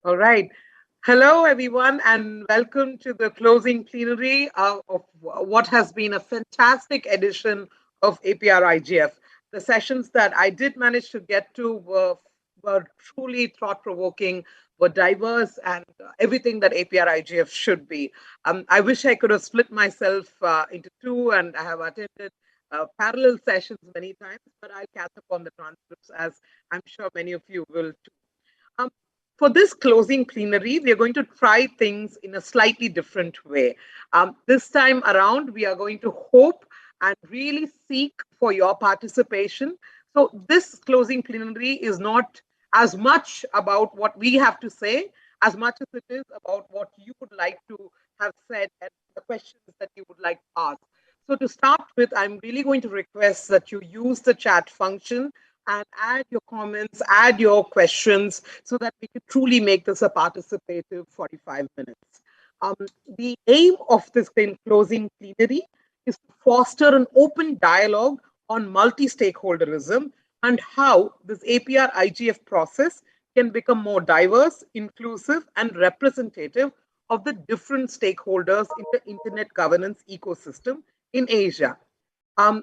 All right. Hello, everyone, and welcome to the closing plenary of what has been a fantastic edition of APrIGF. The sessions that I did manage to get to were truly thought provoking, were diverse, and everything that APrIGF should be. I wish I could have split myself into two, and I have attended parallel sessions many times, but I'll catch up on the transcripts as I'm sure many of you will too. Um, for this closing plenary, we are going to try things in a slightly different way. This time around, we are going to hope and really seek for your participation. So, this closing plenary is not as much about what we have to say as much as it is about what you would like to have said and the questions that you would like to ask. So, to start with, I'm really going to request that you use the chat function and add your comments, add your questions so that we could truly make this a participative 45 minutes. Um, the aim of this closing plenary is to foster an open dialogue on multi-stakeholderism and how this APR IGF process can become more diverse, inclusive, and representative of the different stakeholders in the internet governance ecosystem in Asia.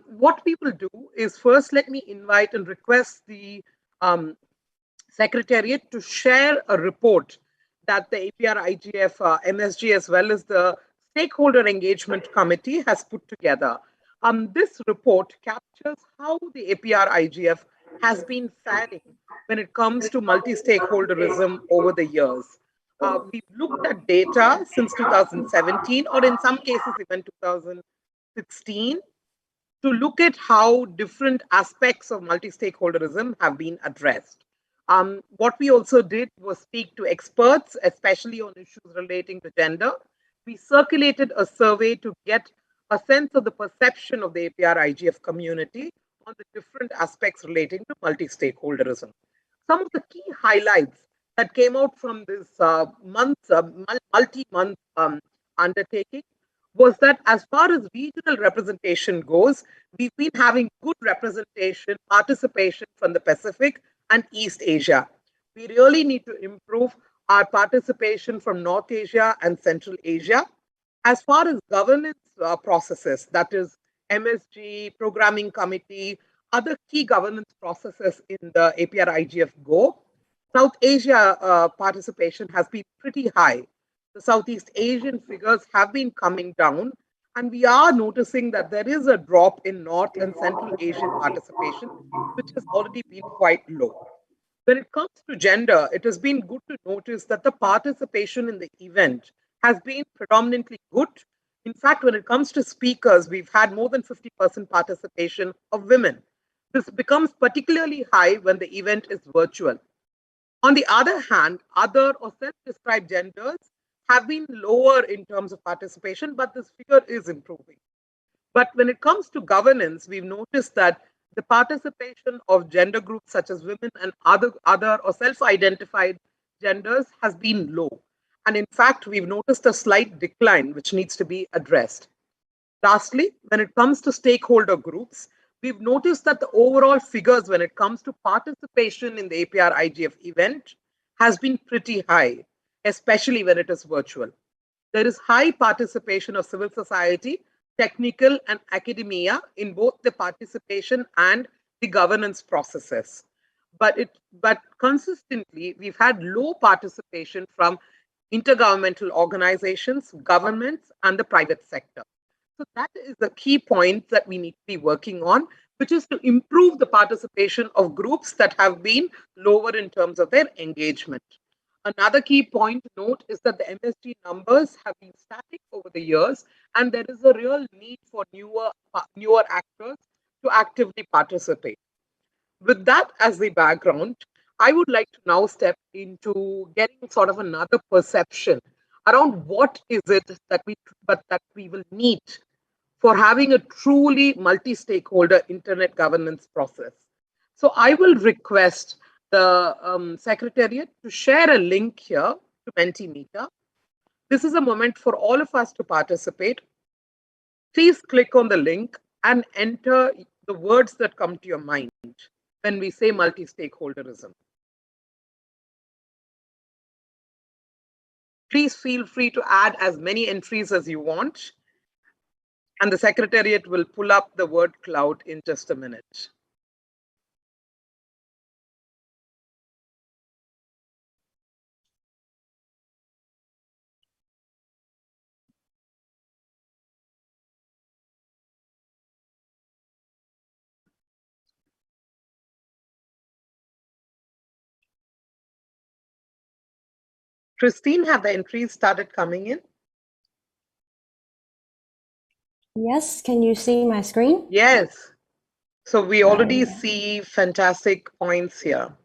What we will do is first let me invite and request the um, Secretariat to share a report that the APR-IGF MSG as well as the Stakeholder Engagement Committee has put together. This report captures how the APR-IGF has been faring when it comes to multi-stakeholderism over the years. We've looked at data since 2017, or in some cases even 2016, to look at how different aspects of multi-stakeholderism have been addressed. What we also did was speak to experts, especially on issues relating to gender. We circulated a survey to get a sense of the perception of the APR-IGF community on the different aspects relating to multi-stakeholderism. Some of the key highlights that came out from this multi-month undertaking was that as far as regional representation goes, we've been having good representation, participation from the Pacific and East Asia. We really need to improve our participation from North Asia and Central Asia. As far as governance processes, that is MSG, programming committee, other key governance processes in the APR IGF go, South Asia participation has been pretty high. The Southeast Asian figures have been coming down, and we are noticing that there is a drop in North and Central Asian participation, which has already been quite low. When it comes to gender, it has been good to notice that the participation in the event has been predominantly good. In fact, when it comes to speakers, we've had more than 50% participation of women. This becomes particularly high when the event is virtual. On the other hand, other or self described genders have been lower in terms of participation, but this figure is improving. But when it comes to governance, we've noticed that the participation of gender groups such as women and other or self identified genders has been low. And in fact, we've noticed a slight decline, which needs to be addressed. Lastly, when it comes to stakeholder groups, we've noticed that the overall figures when it comes to participation in the APR IGF event has been pretty high, especially when it is virtual. There is high participation of civil society, technical, and academia in both the participation and the governance processes. But consistently, we've had low participation from intergovernmental organizations, governments, and the private sector. So that is the key point that we need to be working on, which is to improve the participation of groups that have been lower in terms of their engagement. Another key point to note is that the MSG numbers have been static over the years, and there is a real need for newer actors to actively participate. With that as the background, I would like to now step into getting sort of another perception around what is it that we will need for having a truly multi-stakeholder internet governance process. So I will request the Secretariat to share a link here to Mentimeter. This is a moment for all of us to participate. Please click on the link and enter the words that come to your mind when we say multi-stakeholderism. Please feel free to add as many entries as you want, and the Secretariat will pull up the word cloud in just a minute. Christine, have the entries started coming in? Yes, can you see my screen? Yes. So we already see fantastic points here.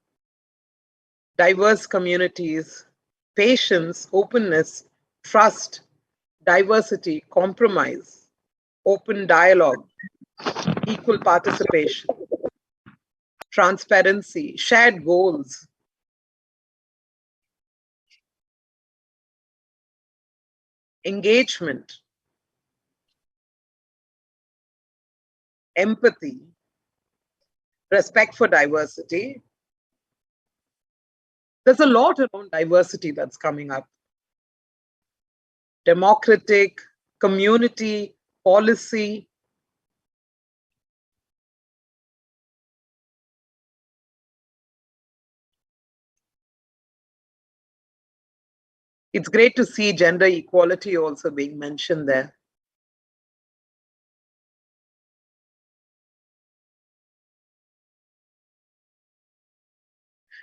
Diverse communities, patience, openness, trust, diversity, compromise, open dialogue, equal participation, transparency, shared goals, engagement, empathy, respect for diversity. There's a lot around diversity that's coming up. Democratic, community, policy. It's great to see gender equality also being mentioned there.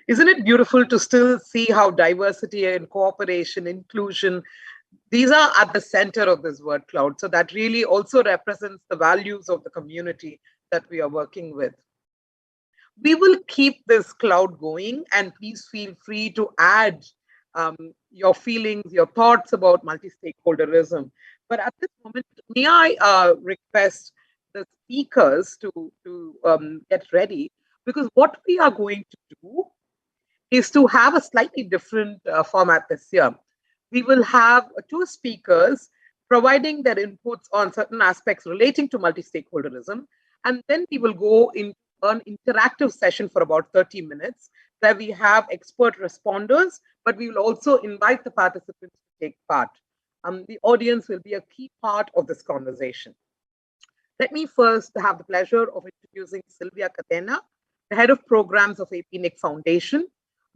Isn't it beautiful to still see how diversity and cooperation, inclusion, these are at the center of this word cloud. So that really also represents the values of the community that we are working with. We will keep this cloud going, and please feel free to add your feelings, your thoughts about multi-stakeholderism. But at this moment, may I request the speakers to get ready, because what we are going to do is to have a slightly different format this year. We will have two speakers providing their inputs on certain aspects relating to multi-stakeholderism, and then we will go into an interactive session for about 30 minutes where we have expert responders, but we will also invite the participants to take part. The audience will be a key part of this conversation. Let me first have the pleasure of introducing Sylvia Catena, the head of programs of APrIGF Foundation.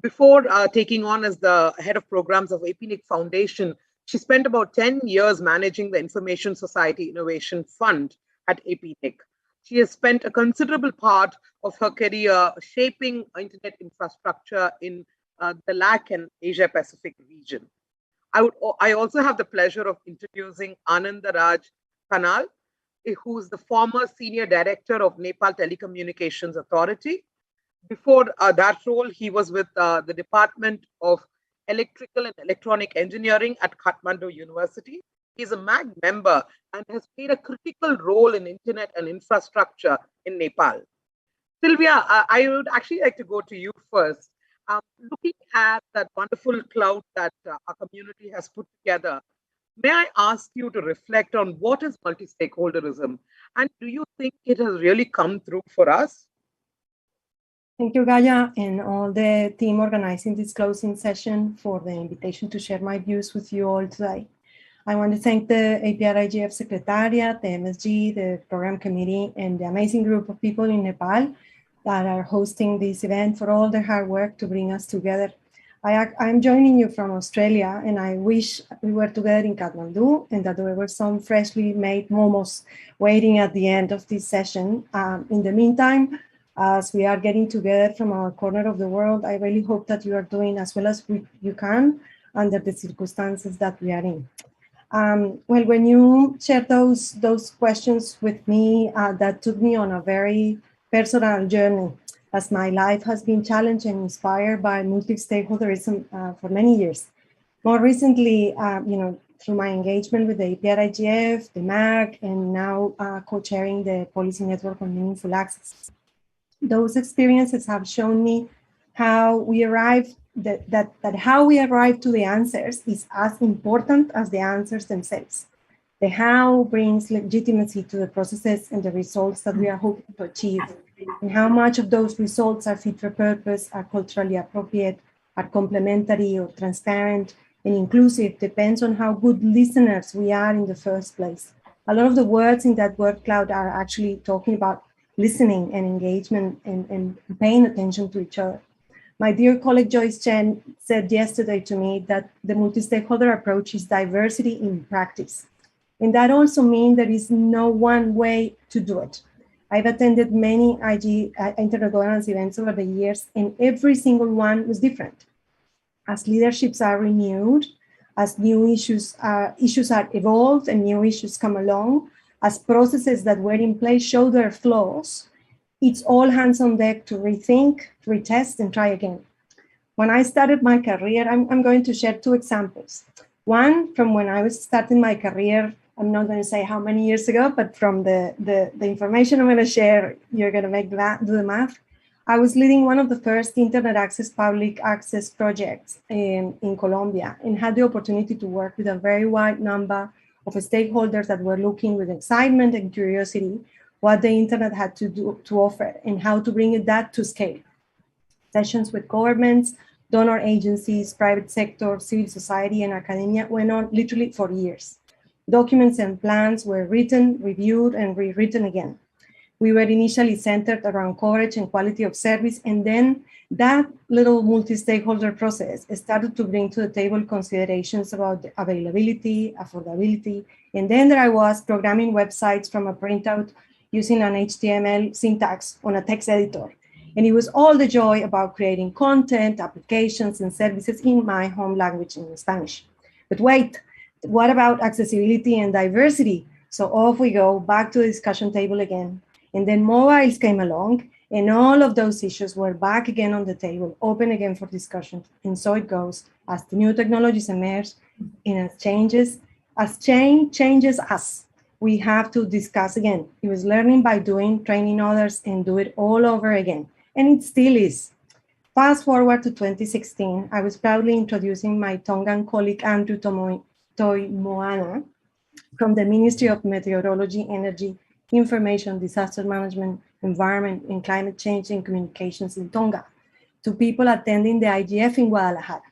Before taking on as the head of programs of APrIGF Foundation, she spent about 10 years managing the Information Society Innovation Fund at APrIGF. She has spent a considerable part of her career shaping internet infrastructure in the LAC and Asia Pacific region. I also have the pleasure of introducing Anandaraj Kanal, who's the former senior director of Nepal Telecommunications Authority. Before that role, he was with the Department of Electrical and Electronic Engineering at Kathmandu University. He's a MAG member and has played a critical role in internet and infrastructure in Nepal. Sylvia, I would actually like to go to you first. Looking at that wonderful cloud that our community has put together, may I ask you to reflect on what is multi-stakeholderism, and do you think it has really come through for us? Thank you, Gaia, and all the team organizing this closing session for the invitation to share my views with you all today. I want to thank the APrIGF Secretariat, the MSG, the Program Committee, and the amazing group of people in Nepal that are hosting this event for all their hard work to bring us together. I'm joining you from Australia, and I wish we were together in Kathmandu and that there were some freshly made momos waiting at the end of this session. In the meantime, as we are getting together from our corner of the world, I really hope that you are doing as well as you can under the circumstances that we are in. Well, when you shared those questions with me, that took me on a very personal journey, as my life has been challenged and inspired by multi-stakeholderism for many years. More recently, through my engagement with the APrIGF, the MAG, and now co-chairing the Policy Network on Meaningful Access. Those experiences have shown me how we arrive that how we arrive to the answers is as important as the answers themselves. The how brings legitimacy to the processes and the results that we are hoping to achieve, and how much of those results are fit for purpose, are culturally appropriate, are complementary or transparent, and inclusive depends on how good listeners we are in the first place. A lot of the words in that word cloud are actually talking about listening and engagement and paying attention to each other. My dear colleague Joyce Chen said yesterday to me that the multi-stakeholder approach is diversity in practice. And that also means there is no one way to do it. I've attended many internet governance events over the years, and every single one was different. As leaderships are renewed, as new issues are evolved and new issues come along, as processes that were in place show their flaws, it's all hands on deck to rethink, retest, and try again. When I started my career, I'm going to share two examples. One from when I was starting my career, I'm not going to say how many years ago, but from the information I'm going to share, you're going to do the math. I was leading one of the first internet access public access projects in Colombia and had the opportunity to work with a very wide number of stakeholders that were looking with excitement and curiosity what the internet had to offer and how to bring that to scale. Sessions with governments, donor agencies, private sector, civil society, and academia went on literally for years. Documents and plans were written, reviewed, and rewritten again. We were initially centered around coverage and quality of service, and then that little multi-stakeholder process started to bring to the table considerations about the availability, affordability, and then there I was programming websites from a printout using an HTML syntax on a text editor. And it was all the joy about creating content, applications, and services in my home language, in Spanish. But wait, what about accessibility and diversity? So off we go, back to the discussion table again. And then mobiles came along, and all of those issues were back again on the table, open again for discussion. And so it goes, as the new technologies emerge, and as change changes us, we have to discuss again. It was learning by doing, training others, and do it all over again. And it still is. Fast forward to 2016, I was proudly introducing my Tongan colleague, Andrew Toimoana, from the Ministry of Meteorology, Energy, Information, Disaster Management, Environment, and Climate Change and Communications in Tonga, to people attending the IGF in Guadalajara.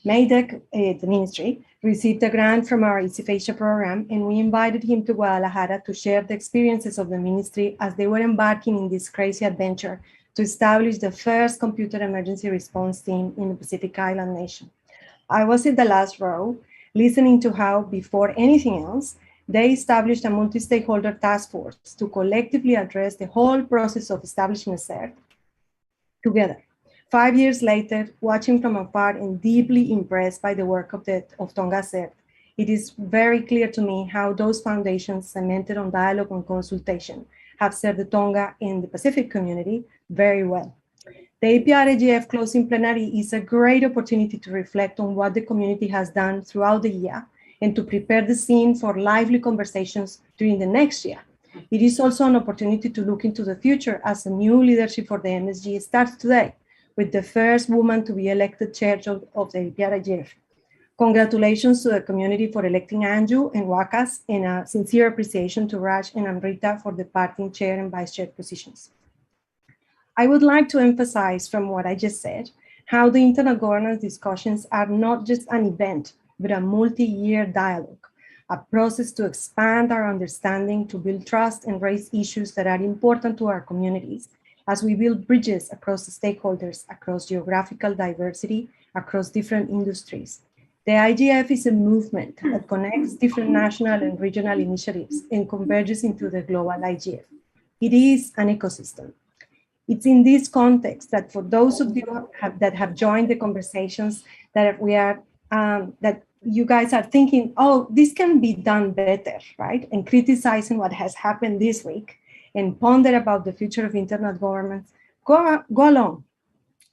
MEDEC, the ministry, received a grant from our East Asia program, and we invited him to Guadalajara to share the experiences of the ministry as they were embarking in this crazy adventure to establish the first computer emergency response team in the Pacific Island nation. I was in the last row, listening to how, before anything else, they established a multi-stakeholder task force to collectively address the whole process of establishing a CERT together. 5 years later, watching from afar and deeply impressed by the work of Tonga CERT, it is very clear to me how those foundations cemented on dialogue and consultation have served the Tonga and the Pacific community very well. The APrIGF closing plenary is a great opportunity to reflect on what the community has done throughout the year and to prepare the scene for lively conversations during the next year. It is also an opportunity to look into the future as a new leadership for the MSG starts today, with the first woman to be elected chair of the APrIGF. Congratulations to the community for electing Anju and Wakas, and a sincere appreciation to Raj and Amrita for departing chair and vice chair positions. I would like to emphasize from what I just said, how the internet governance discussions are not just an event, but a multi-year dialogue, a process to expand our understanding, to build trust and raise issues that are important to our communities as we build bridges across the stakeholders, across geographical diversity, across different industries. The IGF is a movement that connects different national and regional initiatives and converges into the global IGF. It is an ecosystem. It's in this context that for those of you that have joined the conversations that that you guys are thinking, oh, this can be done better, right? And criticizing what has happened this week and ponder about the future of internet governance, go along,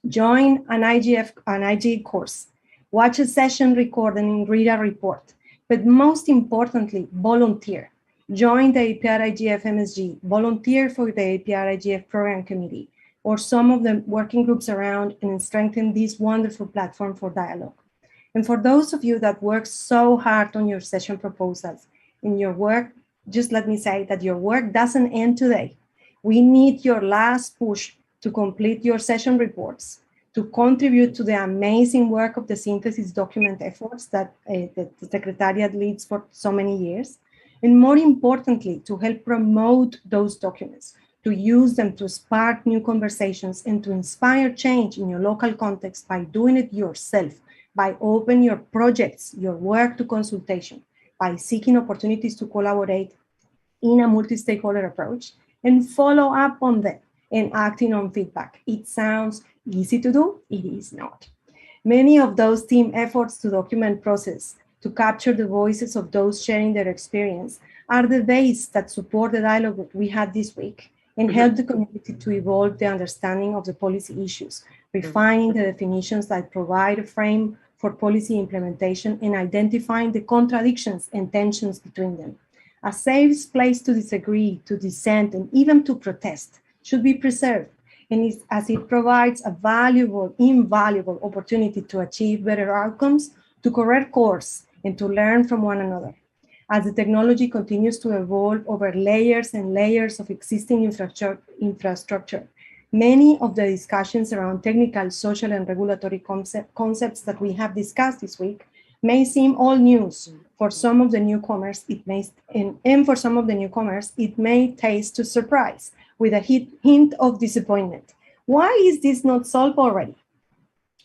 join an IG course, watch a session recording and read a report, but most importantly, volunteer. Join the APrIGF MSG, volunteer for the APrIGF program committee, or some of the working groups around, and strengthen this wonderful platform for dialogue. And for those of you that work so hard on your session proposals in your work, just let me say that your work doesn't end today. We need your last push to complete your session reports, to contribute to the amazing work of the synthesis document efforts that the Secretariat leads for so many years, and more importantly, to help promote those documents, to use them to spark new conversations and to inspire change in your local context by doing it yourself, by opening your projects, your work to consultation, by seeking opportunities to collaborate in a multi-stakeholder approach and follow up on them and acting on feedback. It sounds easy to do, it is not. Many of those team efforts to document process, to capture the voices of those sharing their experience, are the base that support the dialogue that we had this week and help the community to evolve the understanding of the policy issues, refining the definitions that provide a frame for policy implementation and identifying the contradictions and tensions between them. A safe place to disagree, to dissent, and even to protest should be preserved, and as it provides a valuable, invaluable opportunity to achieve better outcomes, to correct course, and to learn from one another. As the technology continues to evolve over layers and layers of existing infrastructure, many of the discussions around technical, social, and regulatory concepts that we have discussed this week may seem all news. For some of the newcomers, it may, and for some of the newcomers, it may taste to surprise with a hint of disappointment. Why is this not solved already?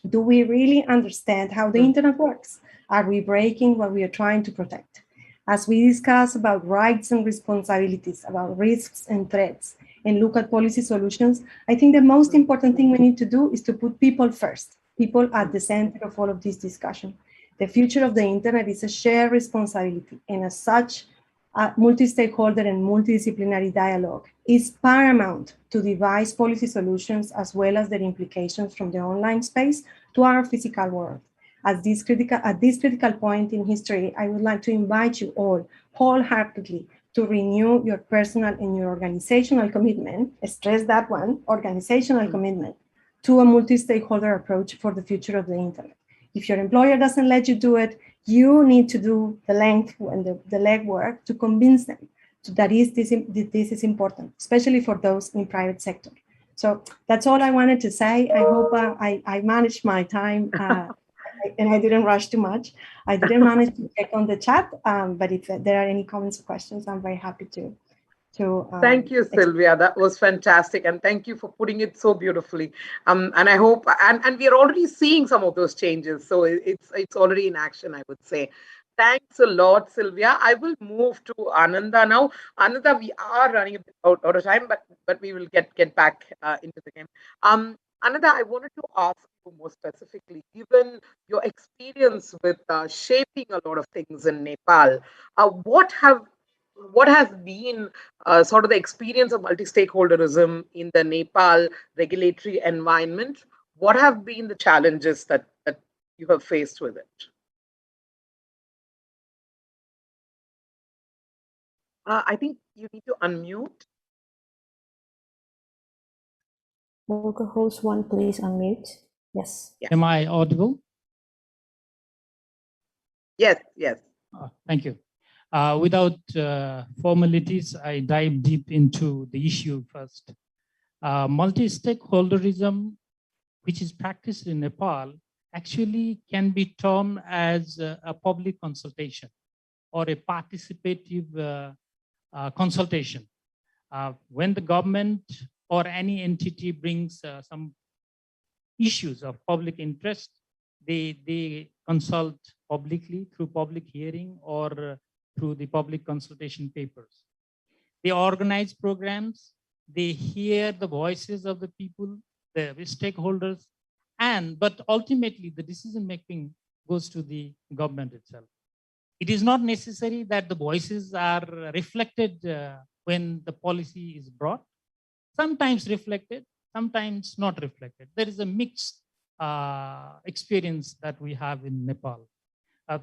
Do we really understand how the internet works? Are we breaking what we are trying to protect? As we discuss about rights and responsibilities, about risks and threats, and look at policy solutions, I think the most important thing we need to do is to put people first, people at the center of all of this discussion. The future of the internet is a shared responsibility, and as such, multi-stakeholder and multidisciplinary dialogue is paramount to devise policy solutions as well as their implications from the online space to our physical world. At this critical point in history, I would like to invite you all wholeheartedly to renew your personal and your organizational commitment, stress that one, organizational commitment, to a multi-stakeholder approach for the future of the internet. If your employer doesn't let you do it, you need to do the length and the legwork to convince them that this is important, especially for those in private sector. So that's all I wanted to say. I hope I managed my time and I didn't rush too much. I didn't manage to check on the chat, but if there are any comments or questions, I'm very happy to thank you, Sylvia. That was fantastic. And thank you for putting it so beautifully. And I hope, and we are already seeing some of those changes. So it's already in action, I would say. Thanks a lot, Sylvia. I will move to Ananda now. Ananda, we are running a bit out of time, but we will get back into the game. Ananda, I wanted to ask you more specifically, given your experience with shaping a lot of things in Nepal, what has been sort of the experience of multi-stakeholderism in the Nepal regulatory environment? What have been the challenges that you have faced with it? I think you need to unmute. Localhost 1, please unmute. Yes. Am I audible? Yes, yes. Thank you. Without formalities, I dive deep into the issue first. Multi-stakeholderism, which is practiced in Nepal, actually can be termed as a public consultation or a participative consultation. When the government or any entity brings some issues of public interest, they consult publicly through public hearing or through the public consultation papers. They organize programs, they hear the voices of the people, the stakeholders, but ultimately the decision making goes to the government itself. It is not necessary that the voices are reflected when the policy is brought. Sometimes reflected, sometimes not reflected. There is a mixed experience that we have in Nepal.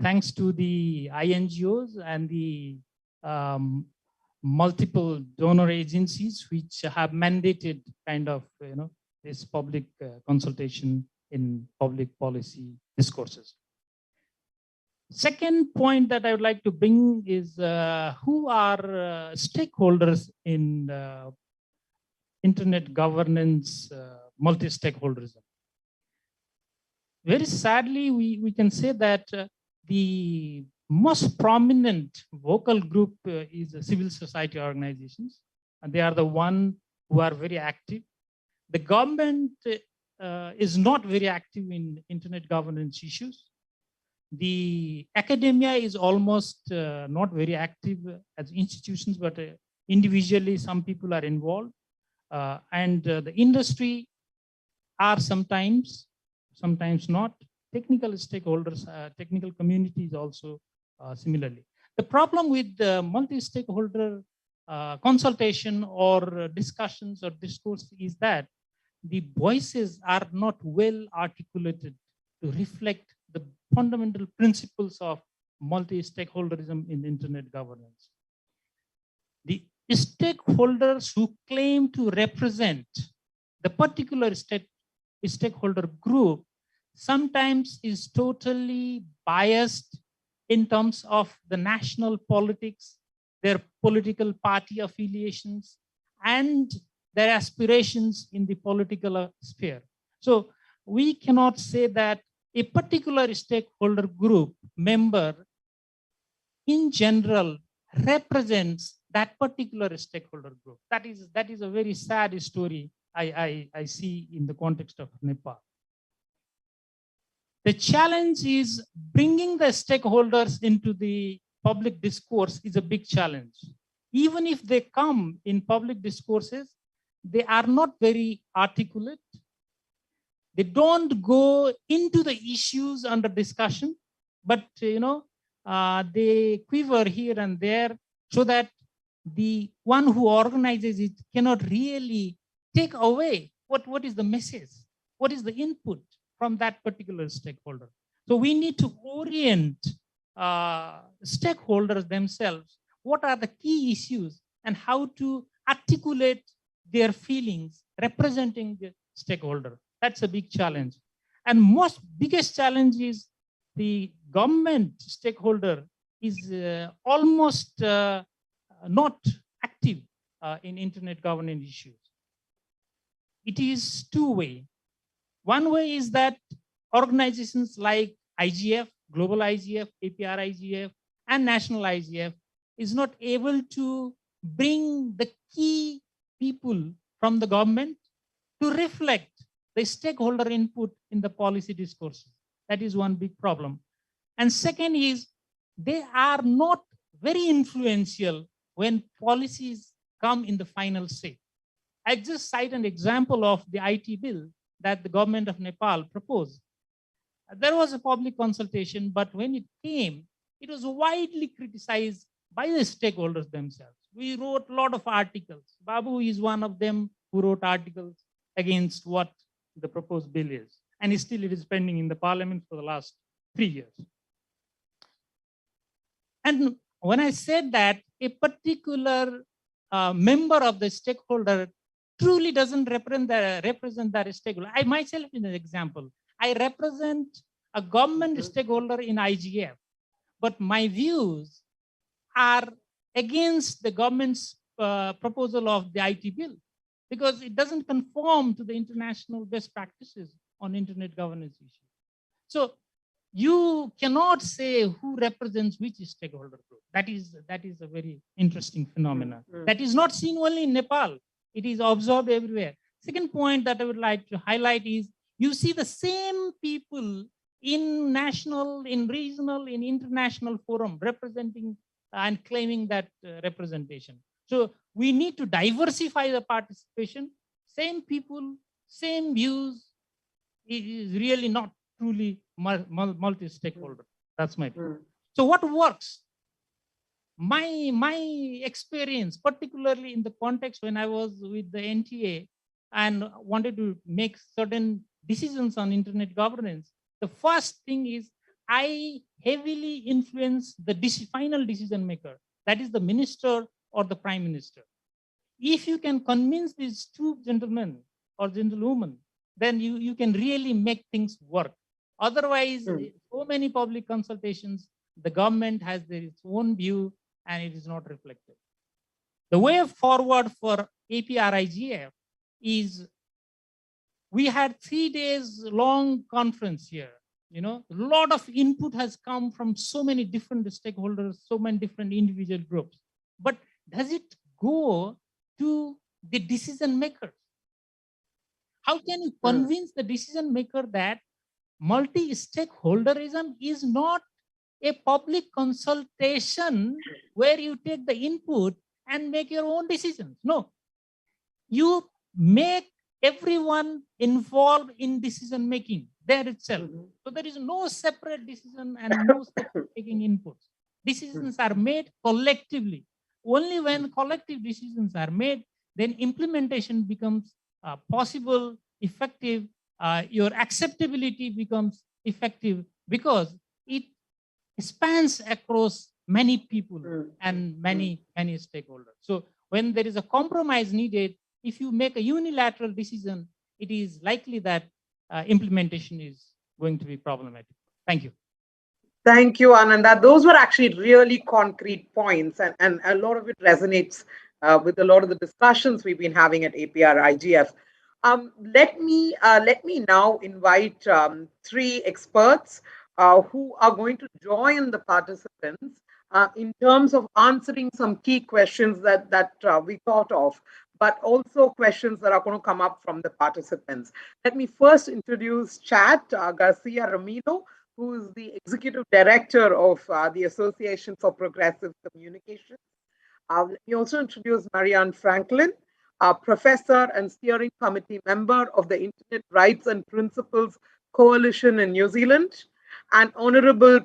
Thanks to the INGOs and the multiple donor agencies which have mandated kind of this public consultation in public policy discourses. Second point that I would like to bring is who are stakeholders in internet governance multi-stakeholderism. very sadly, we can say that the most prominent vocal group is civil society organizations, and they are the one who are very active. The government is not very active in internet governance issues. The academia is almost not very active as institutions, but individually some people are involved. And the industry are sometimes not. Technical stakeholders, technical communities also similarly. The problem with the multi-stakeholder consultation or discussions or discourse is that the voices are not well articulated to reflect the fundamental principles of multi-stakeholderism in internet governance. The stakeholders who claim to represent the particular stakeholder group sometimes is totally biased in terms of the national politics, their political party affiliations, and their aspirations in the political sphere. So we cannot say that a particular stakeholder group member in general represents that particular stakeholder group. That is a very sad story I see in the context of Nepal. The challenge is bringing the stakeholders into the public discourse is a big challenge. Even if they come in public discourses, they are not very articulate. They don't go into the issues under discussion, but they quiver here and there so that the one who organizes it cannot really take away what is the message, what is the input from that particular stakeholder. So we need to orient stakeholders themselves. What are the key issues and how to articulate their feelings representing the stakeholder. That's a big challenge. And biggest challenge is the government stakeholder is almost not active in internet governance issues. It is two-way. One way is that organizations like IGF, Global IGF, APrIGF, and National IGF is not able to bring the key people from the government to reflect the stakeholder input in the policy discourse. That is one big problem. And second is they are not very influential when policies come in the final say. I just cite an example of the IT bill that the government of Nepal proposed. There was a public consultation, but when it came, it was widely criticized by the stakeholders themselves. We wrote a lot of articles. Babu is one of them who wrote articles against what the proposed bill is. And still it is pending in the parliament for the last 3 years. And when I said that a particular member of the stakeholder truly doesn't represent that stakeholder. I myself is an example. I represent a government stakeholder in IGF, but my views are against the government's proposal of the IT bill because it doesn't conform to the international best practices on internet governance issues. So you cannot say who represents which stakeholder group. That is a very interesting phenomenon. That is not seen only in Nepal. It is observed everywhere. Second point that I would like to highlight is you see the same people in national, in regional, in international forum representing and claiming that representation. So we need to diversify the participation. Same people, same views. It is really not truly multi-stakeholder. That's my point. So what works? My experience, particularly in the context when I was with the NTA and wanted to make certain decisions on internet governance, the first thing is I heavily influence the final decision maker, that is the minister or the prime minister. If you can convince these two gentlemen or gentlewomen, then you can really make things work. Otherwise, so many public consultations, the government has its own view and it is not reflected. The way forward for APrIGF is We had 3 days long conference here. You know, a lot of input has come from so many different stakeholders, so many different individual groups. But does it go to the decision makers? How can you convince the decision maker that multi-stakeholderism is not a public consultation where you take the input and make your own decisions? No, you make everyone involved in decision making there itself. So there is no separate decision and no separate taking inputs. Decisions are made collectively. Only when collective decisions are made, then implementation becomes possible, effective, your acceptability becomes effective because it spans across many people and many stakeholders. So when there is a compromise needed, if you make a unilateral decision, it is likely that implementation is going to be problematic. Thank you. Thank you, Ananda. Those were actually really concrete points, and a lot of it resonates with a lot of the discussions we've been having at APrIGF. Let me now invite 3 experts who are going to join the participants in terms of answering some key questions that we thought of, but also questions that are going to come up from the participants. Let me first introduce Chad Garcia Ramiro, who is the Executive Director of the Association for Progressive Communication. Let me also introduce Marianne Franklin, Professor and Steering Committee Member of the Internet Rights and Principles Coalition in New Zealand, and Honorable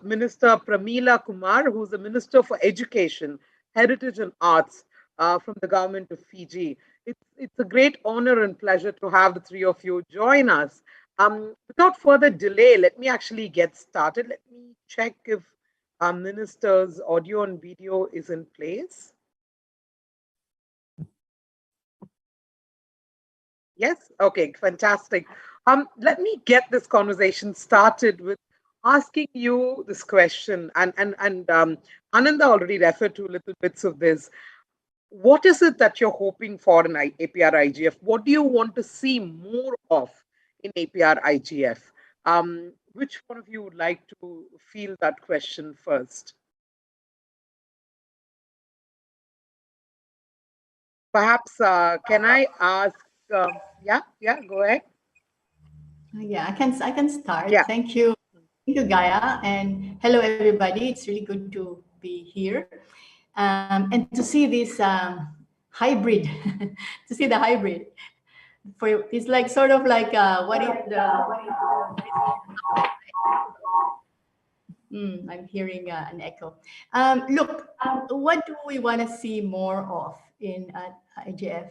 Minister Pramila Kumar, who is the Minister for Education, Heritage and Arts from the government of Fiji. It's a great honor and pleasure to have the 3 of you join us. Without further delay, let me actually get started. Let me check if our minister's audio and video is in place. Yes? Okay, fantastic. Let me get this conversation started with asking you this question, and Ananda already referred to little bits of this. What is it that you're hoping for in APrIGF? What do you want to see more of in APrIGF? Which one of you would like to field that question first? Perhaps, can I ask, yeah, go ahead. Yeah, I can start. Yeah. Thank you, Gaia, and hello everybody. It's really good to be here and to see this hybrid, to see the hybrid. It's like sort of like I'm hearing an echo. Look, what do we want to see more of in IGF?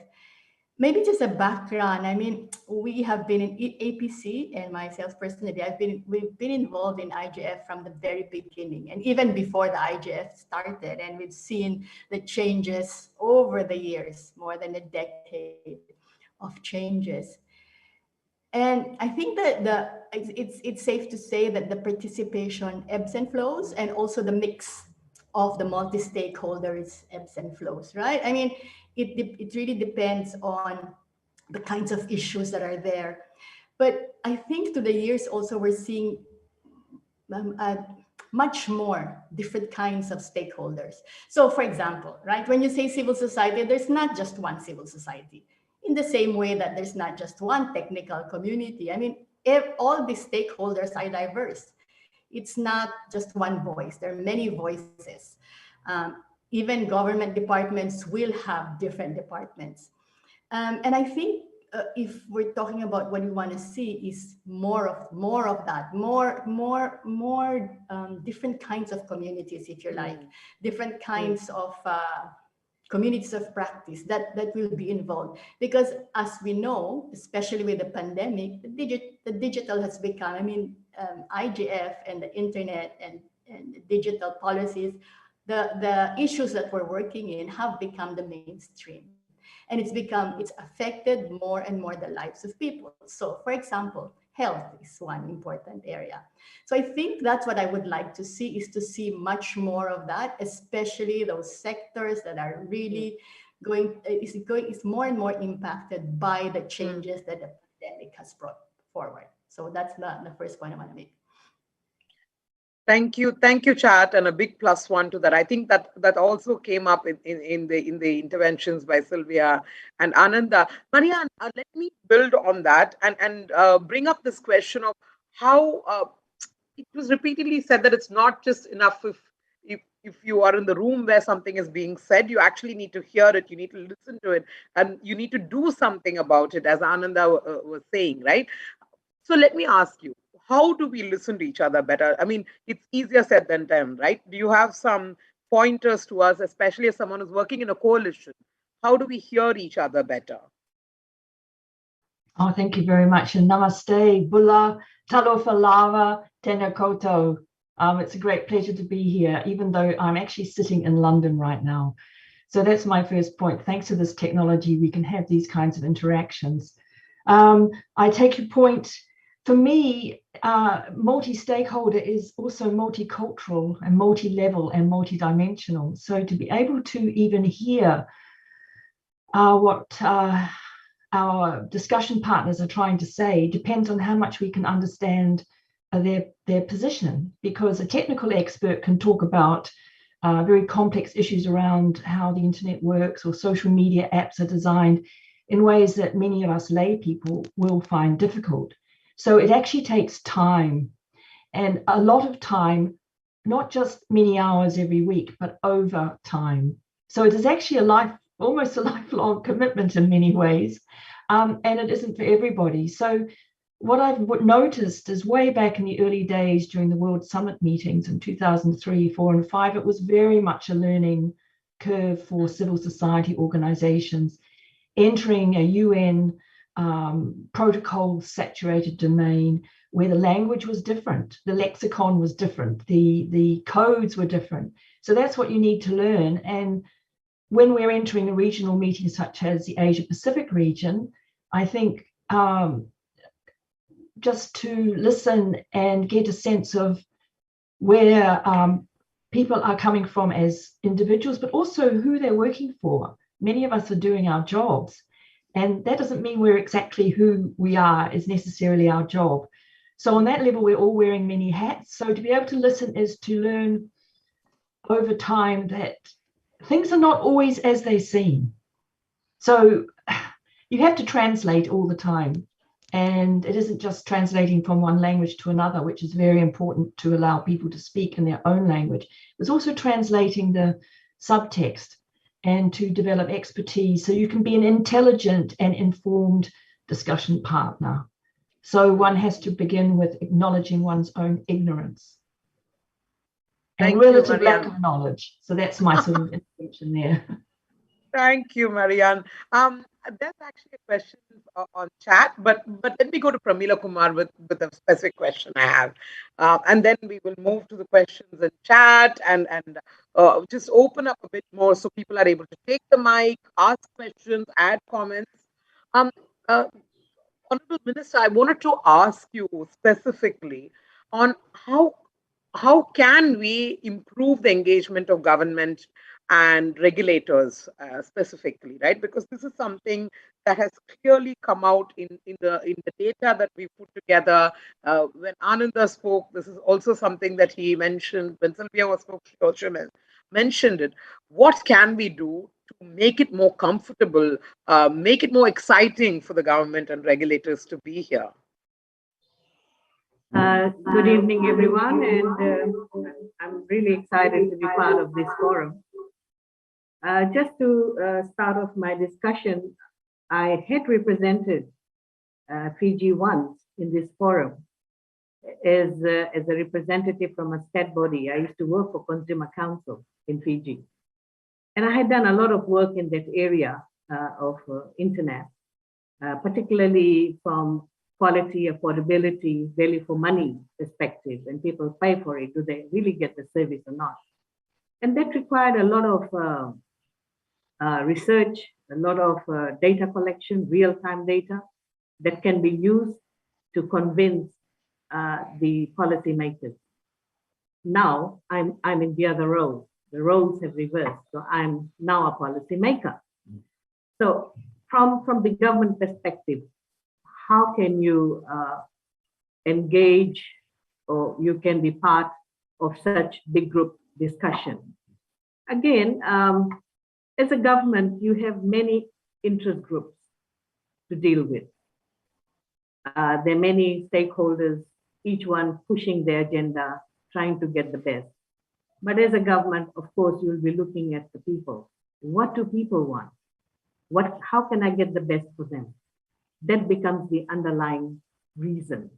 Maybe just a background. I mean, we have been in APC, and myself personally, we've been involved in IGF from the very beginning, and even before the IGF started. And we've seen the changes over the years, more than a decade of changes. And I think that it's safe to say that the participation ebbs and flows, and also the mix of the multi-stakeholders ebbs and flows, right? I mean, it really depends on the kinds of issues that are there. But I think through the years also we're seeing much more different kinds of stakeholders. So for example, right, when you say civil society, there's not just one civil society. In the same way that there's not just one technical community. I mean, all these stakeholders are diverse. It's not just one voice. There are many voices. Even government departments will have different departments. And I think if we're talking about what we want to see is more of that, more different kinds of communities, if you like, different kinds of communities of practice that will be involved. Because as we know, especially with the pandemic, the digital has become, I mean, IGF and the internet and digital policies, the issues that we're working in have become the mainstream. And it's affected more and more the lives of people. So for example, health is one important area. So I think that's what I would like to see, is to see much more of that, especially those sectors that are really is more and more impacted by the changes that pandemic has brought forward. So that's the first point I want to make. Thank you, Chat, and a big +1 to that. I think that also came up in the interventions by Sylvia and Ananda. Marianne, let me build on that and bring up this question of how it was repeatedly said that it's not just enough if you are in the room where something is being said, you actually need to hear it, you need to listen to it, and you need to do something about it, as Ananda was saying, right? So let me ask you, how do we listen to each other better? I mean, it's easier said than done, right? Do you have some pointers to us, especially as someone who's working in a coalition? How do we hear each other better? Oh, thank you very much. And namaste, bula, talofa lava, tena koto. It's a great pleasure to be here, even though I'm actually sitting in London right now. So that's my first point. Thanks to this technology, we can have these kinds of interactions. I take your point. For me, multi-stakeholder is also multicultural and multi-level and multi-dimensional. So to be able to even hear what our discussion partners are trying to say depends on how much we can understand their position, because a technical expert can talk about very complex issues around how the internet works or social media apps are designed in ways that many of us lay people will find difficult. So it actually takes time, and a lot of time, not just many hours every week, but over time. So it is actually almost a lifelong commitment in many ways, and it isn't for everybody. So what I've noticed is way back in the early days during the World Summit meetings in 2003, 4, and 5, it was very much a learning curve for civil society organizations entering a UN protocol saturated domain where the language was different, the lexicon was different, the codes were different. So that's what you need to learn. And when we're entering a regional meeting such as the Asia Pacific region, I think just to listen and get a sense of where people are coming from as individuals, but also who they're working for. Many of us are doing our jobs, and that doesn't mean we're exactly who we are is necessarily our job. So on that level, we're all wearing many hats. So to be able to listen is to learn over time that things are not always as they seem. So you have to translate all the time. And it isn't just translating from one language to another, which is very important to allow people to speak in their own language. It's also translating the subtext and to develop expertise so you can be an intelligent and informed discussion partner. So one has to begin with acknowledging one's own ignorance and relative lack of knowledge. So that's my sort of intervention there. Thank you, Marianne. There's actually a question on chat, but let me go to Pramila Kumar with a specific question I have. And then we will move to the questions in chat and just open up a bit more so people are able to take the mic, ask questions, add comments. Honorable Minister, I wanted to ask you specifically on how can we improve the engagement of government and regulators specifically, right? Because this is something that has clearly come out in the data that we put together. When Ananda spoke, this is also something that he mentioned. When Sylvia was spoke, she also mentioned it. What can we do to make it more comfortable, make it more exciting for the government and regulators to be here? Good evening, everyone, and I'm really excited to be part of this forum. Just to start off my discussion, I had represented Fiji once in this forum as a representative from a state body. I used to work for Consumer Council in Fiji. And I had done a lot of work in that area of internet, particularly from quality, affordability, value for money perspective, and people pay for it. Do they really get the service or not? And that required a lot of research, a lot of data collection, real-time data that can be used to convince the policymakers. Now I'm in the other role. The roles have reversed, so I'm now a policymaker. So from the government perspective, how can you engage, or you can be part of such big group discussion. Again, as a government, you have many interest groups to deal with. There are many stakeholders, each one pushing their agenda, trying to get the best. But as a government, of course, you'll be looking at the people. What do people want? How can I get the best for them? That becomes the underlying reason.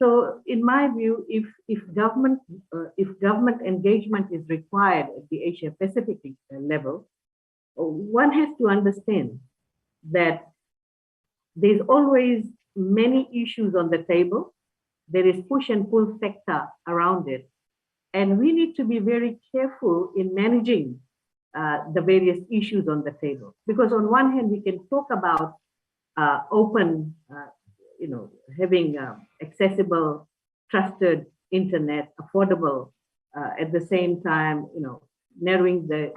So in my view, if government engagement is required at the Asia Pacific level, one has to understand that there's always many issues on the table. There is push and pull factor around it. And we need to be very careful in managing the various issues on the table. Because on one hand, we can talk about open, having accessible, trusted internet, affordable, at the same time, narrowing the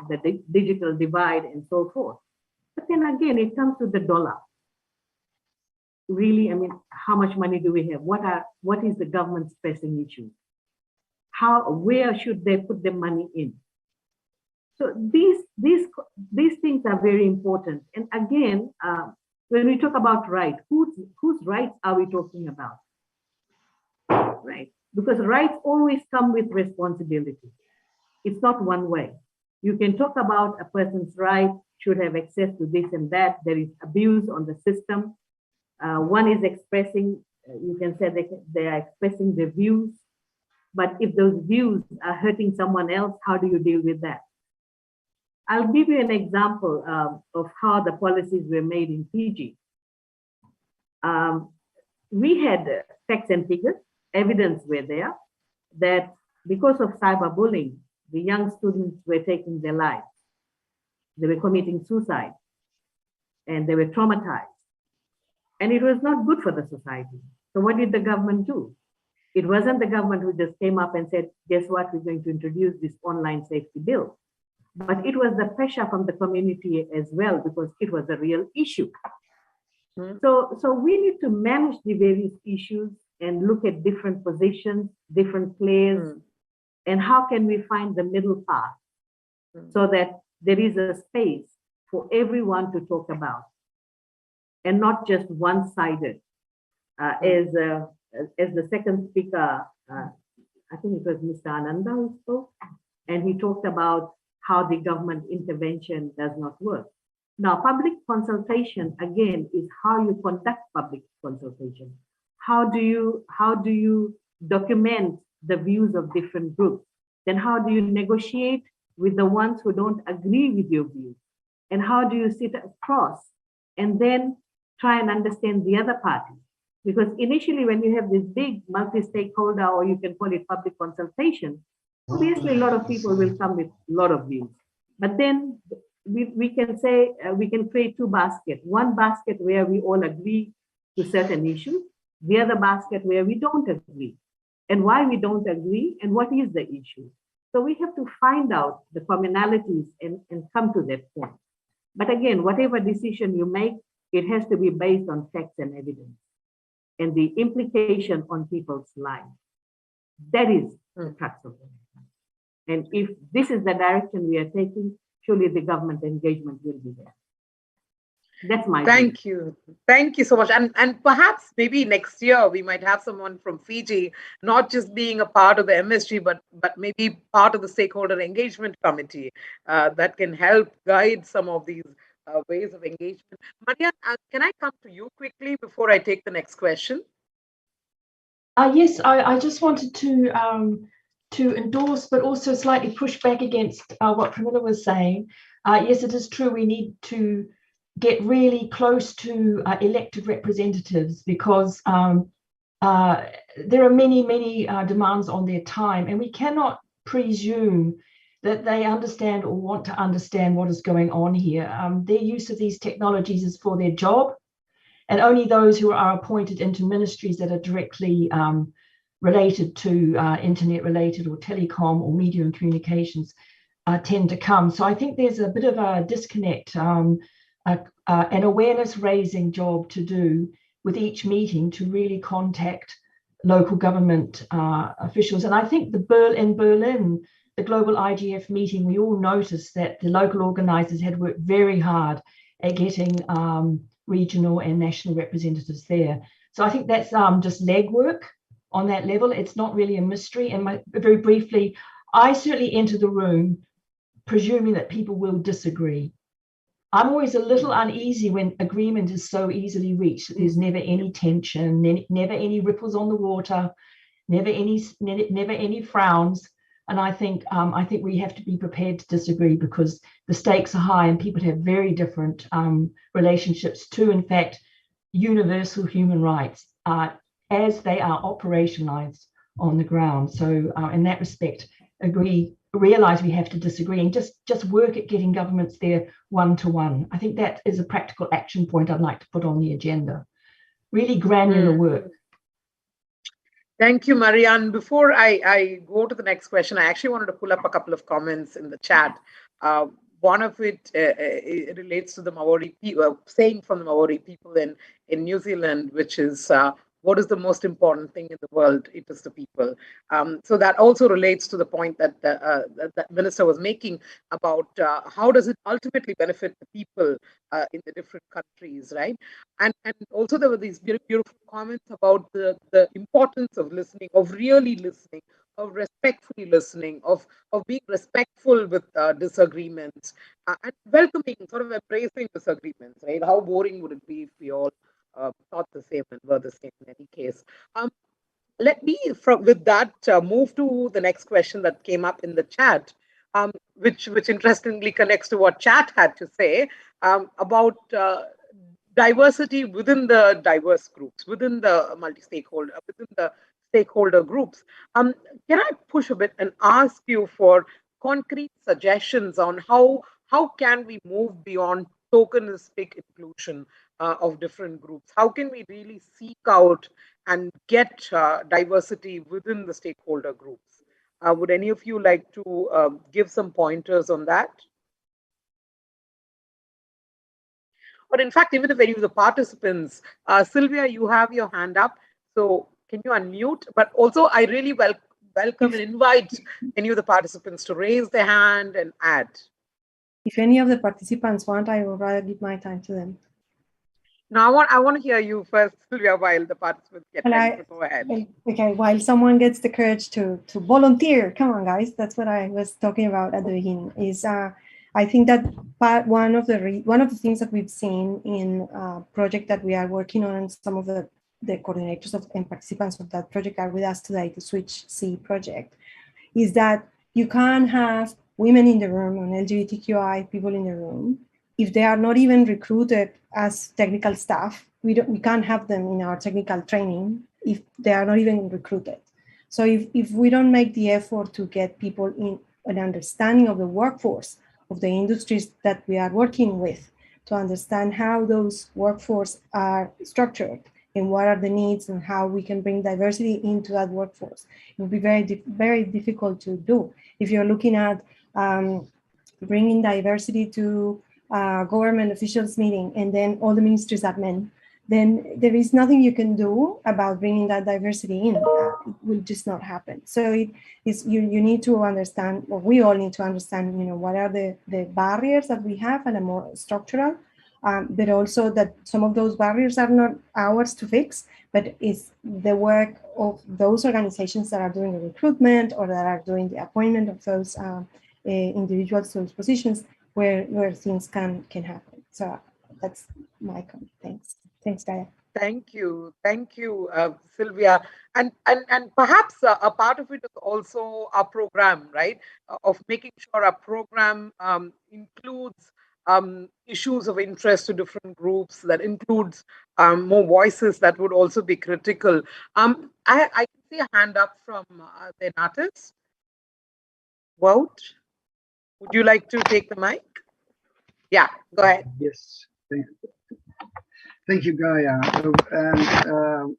digital divide and so forth. But then again, it comes to the dollar. Really, I mean, how much money do we have? What is the government's pressing issue? Where should they put the money in? So these things are very important. And again, when we talk about right, whose rights are we talking about? Right? Because rights always come with responsibility. It's not one way. You can talk about a person's right, should have access to this and that. There is abuse on the system. One is expressing, you can say they are expressing their views, but if those views are hurting someone else, how do you deal with that? I'll give you an example of how the policies were made in Fiji. We had facts and figures, evidence were there, that because of cyberbullying, the young students were taking their lives. They were committing suicide and they were traumatized. And it was not good for the society. So what did the government do? It wasn't the government who just came up and said, guess what, we're going to introduce this online safety bill. But it was the pressure from the community as well, because it was a real issue. So we need to manage the various issues and look at different positions, different players, and how can we find the middle path so that there is a space for everyone to talk about and not just one-sided. As the second speaker, I think it was Mr. Ananda who spoke, and he talked about how the government intervention does not work. Now, public consultation, again, is how you conduct public consultation. How do you document the views of different groups? Then how do you negotiate with the ones who don't agree with your views? And how do you sit across and then try and understand the other party? Because initially, when you have this big multi-stakeholder, or you can call it public consultation, obviously a lot of people will come with a lot of views. But then we can say, we can create two baskets. One basket where we all agree to certain issues, the other basket where we don't agree, and why we don't agree, and what is the issue. So we have to find out the commonalities and come to that point. But again, whatever decision you make, it has to be based on facts and evidence and the implication on people's lives. That is the crux of it. And if this is the direction we are taking, surely the government engagement will be there. That's my Thank you. Thank you so much. And perhaps maybe next year we might have someone from Fiji, not just being a part of the MSG, but maybe part of the stakeholder engagement committee that can help guide some of these ways of engagement. Maria, can I come to you quickly before I take the next question? Yes, I just wanted to endorse, but also slightly push back against what Pramila was saying. Yes, it is true. We need to get really close to elected representatives, because there are many demands on their time, and we cannot presume that they understand or want to understand what is going on here. Their use of these technologies is for their job, and only those who are appointed into ministries that are directly related to internet related or telecom or media and communications tend to come. So I think there's a bit of a disconnect, an awareness raising job to do with each meeting to really contact local government officials. And I think in Berlin, the global IGF meeting, we all noticed that the local organizers had worked very hard at getting regional and national representatives there. So I think that's just legwork on that level. It's not really a mystery. And very briefly, I certainly enter the room presuming that people will disagree. I'm always a little uneasy when agreement is so easily reached. There's never any tension, never any ripples on the water, never any frowns. And I think we have to be prepared to disagree because the stakes are high and people have very different relationships to, in fact, universal human rights as they are operationalized on the ground. So in that respect, realize we have to disagree and just work at getting governments there one-to-one. I think that is a practical action point I'd like to put on the agenda. Really granular work. Thank you, Marianne. Before I go to the next question, I actually wanted to pull up a couple of comments in the chat. One of it relates to the Maori saying from the Maori people in New Zealand, which is, what is the most important thing in the world? It is the people. So that also relates to the point that that Minister was making about how does it ultimately benefit the people in the different countries, right? And also there were these beautiful comments about the importance of listening, of really listening, of respectfully listening, of being respectful with disagreements, and welcoming, sort of embracing disagreements, right? How boring would it be if we all thought the same and were the same in any case? Let me, with that, move to the next question that came up in the chat, which interestingly connects to what Chat had to say about diversity within the diverse groups, within the within the stakeholder groups. Can I push a bit and ask you for concrete suggestions on how can we move beyond tokenistic inclusion of different groups? How can we really seek out and get diversity within the stakeholder groups? Would any of you like to give some pointers on that? Or in fact, even if any of the participants, Sylvia, you have your hand up, so can you unmute? But also, I really welcome and invite any of the participants to raise their hand and add. If any of the participants want, I would rather give my time to them. Now, I want to hear you first, Sylvia, while the participants get ready to go ahead. Okay, while someone gets the courage to volunteer, come on, guys. That's what I was talking about at the beginning. Is I think that one of the things that we've seen in a project that we are working on, and some of the coordinators and participants of that project are with us today, the Switch C project, is that you can't have women in the room and LGBTQI people in the room if they are not even recruited as technical staff. We can't have them in our technical training if they are not even recruited. So if we don't make the effort to get people in an understanding of the workforce, of the industries that we are working with, to understand how those workforce are structured and what are the needs and how we can bring diversity into that workforce, it will be very difficult to do. If you're looking at bringing diversity to government officials meeting and then all the ministries are men, then there is nothing you can do about bringing that diversity in. It will just not happen. So you need to understand, or we all need to understand, what are the barriers that we have and are more structural, but also that some of those barriers are not ours to fix, but it's the work of those organizations that are doing the recruitment or that are doing the appointment of those individuals to those positions where things can happen. So that's my comment. Thanks, Gaia. Thank you, Sylvia. And perhaps a part of it is also our program, right? Of making sure our program includes issues of interest to different groups, that includes more voices that would also be critical. I can see a hand up from the artist. Wout, would you like to take the mic? Yeah, go ahead. Yes, thank you, Gaia. And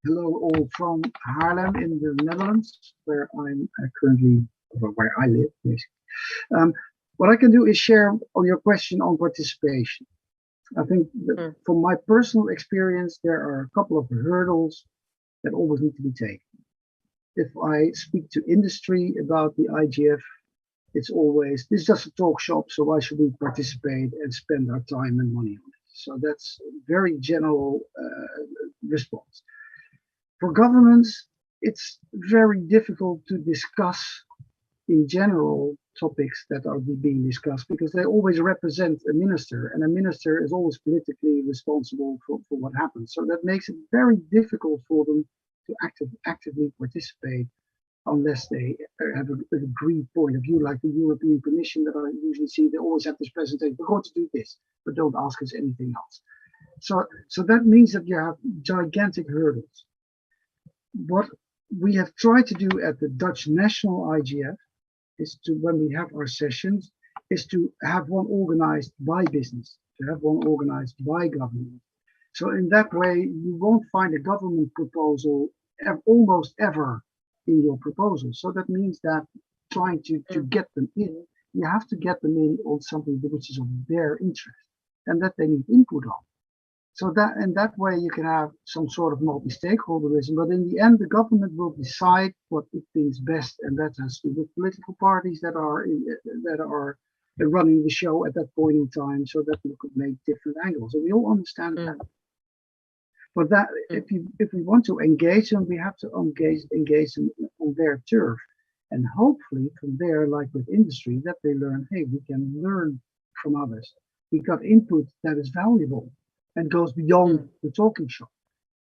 hello all from Haarlem in the Netherlands, where I'm currently, where I live, basically. What I can do is share on your question on participation. I think that from my personal experience, there are a couple of hurdles that always need to be taken. If I speak to industry about the IGF, it's always, this is just a talk shop, so why should we participate and spend our time and money on it? So that's a very general response. For governments, it's very difficult to discuss in general topics that are being discussed because they always represent a minister, and a minister is always politically responsible for what happens. So that makes it very difficult for them to actively participate unless they have an agreed point of view, like the European Commission that I usually see. They always have this presentation, we're going to do this, but don't ask us anything else. So that means that you have gigantic hurdles. What we have tried to do at the Dutch National IGF is to, when we have our sessions, is to have one organized by business, to have one organized by government. So in that way, you won't find a government proposal almost ever in your proposal. So that means that trying to get them in, you have to get them in on something which is of their interest and that they need input on. So that in that way you can have some sort of multi-stakeholderism, but in the end the government will decide what it thinks best, and that has to do with political parties that are running the show at that point in time, so that we could make different angles. And we all understand that. But that if we want to engage them, we have to engage them on their turf, and hopefully from there, like with industry, that they learn, hey, we can learn from others. We got input that is valuable and goes beyond the talking shop.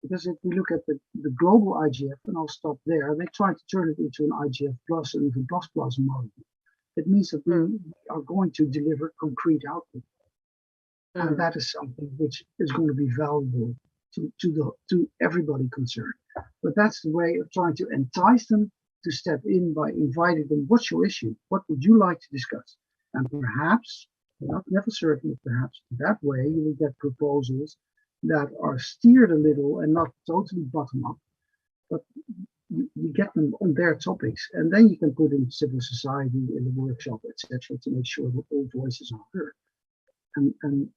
Because if we look at the global IGF, and I'll stop there, they try to turn it into an IGF plus and even plus model. It means that we are going to deliver concrete output. And that is something which is going to be valuable to everybody concerned. But that's the way of trying to entice them to step in by inviting them, what's your issue? What would you like to discuss? And perhaps, never certain, perhaps that way you will get proposals that are steered a little and not totally bottom up, but you get them on their topics, and then you can put in civil society in the workshop, etc., to make sure that all voices are heard. And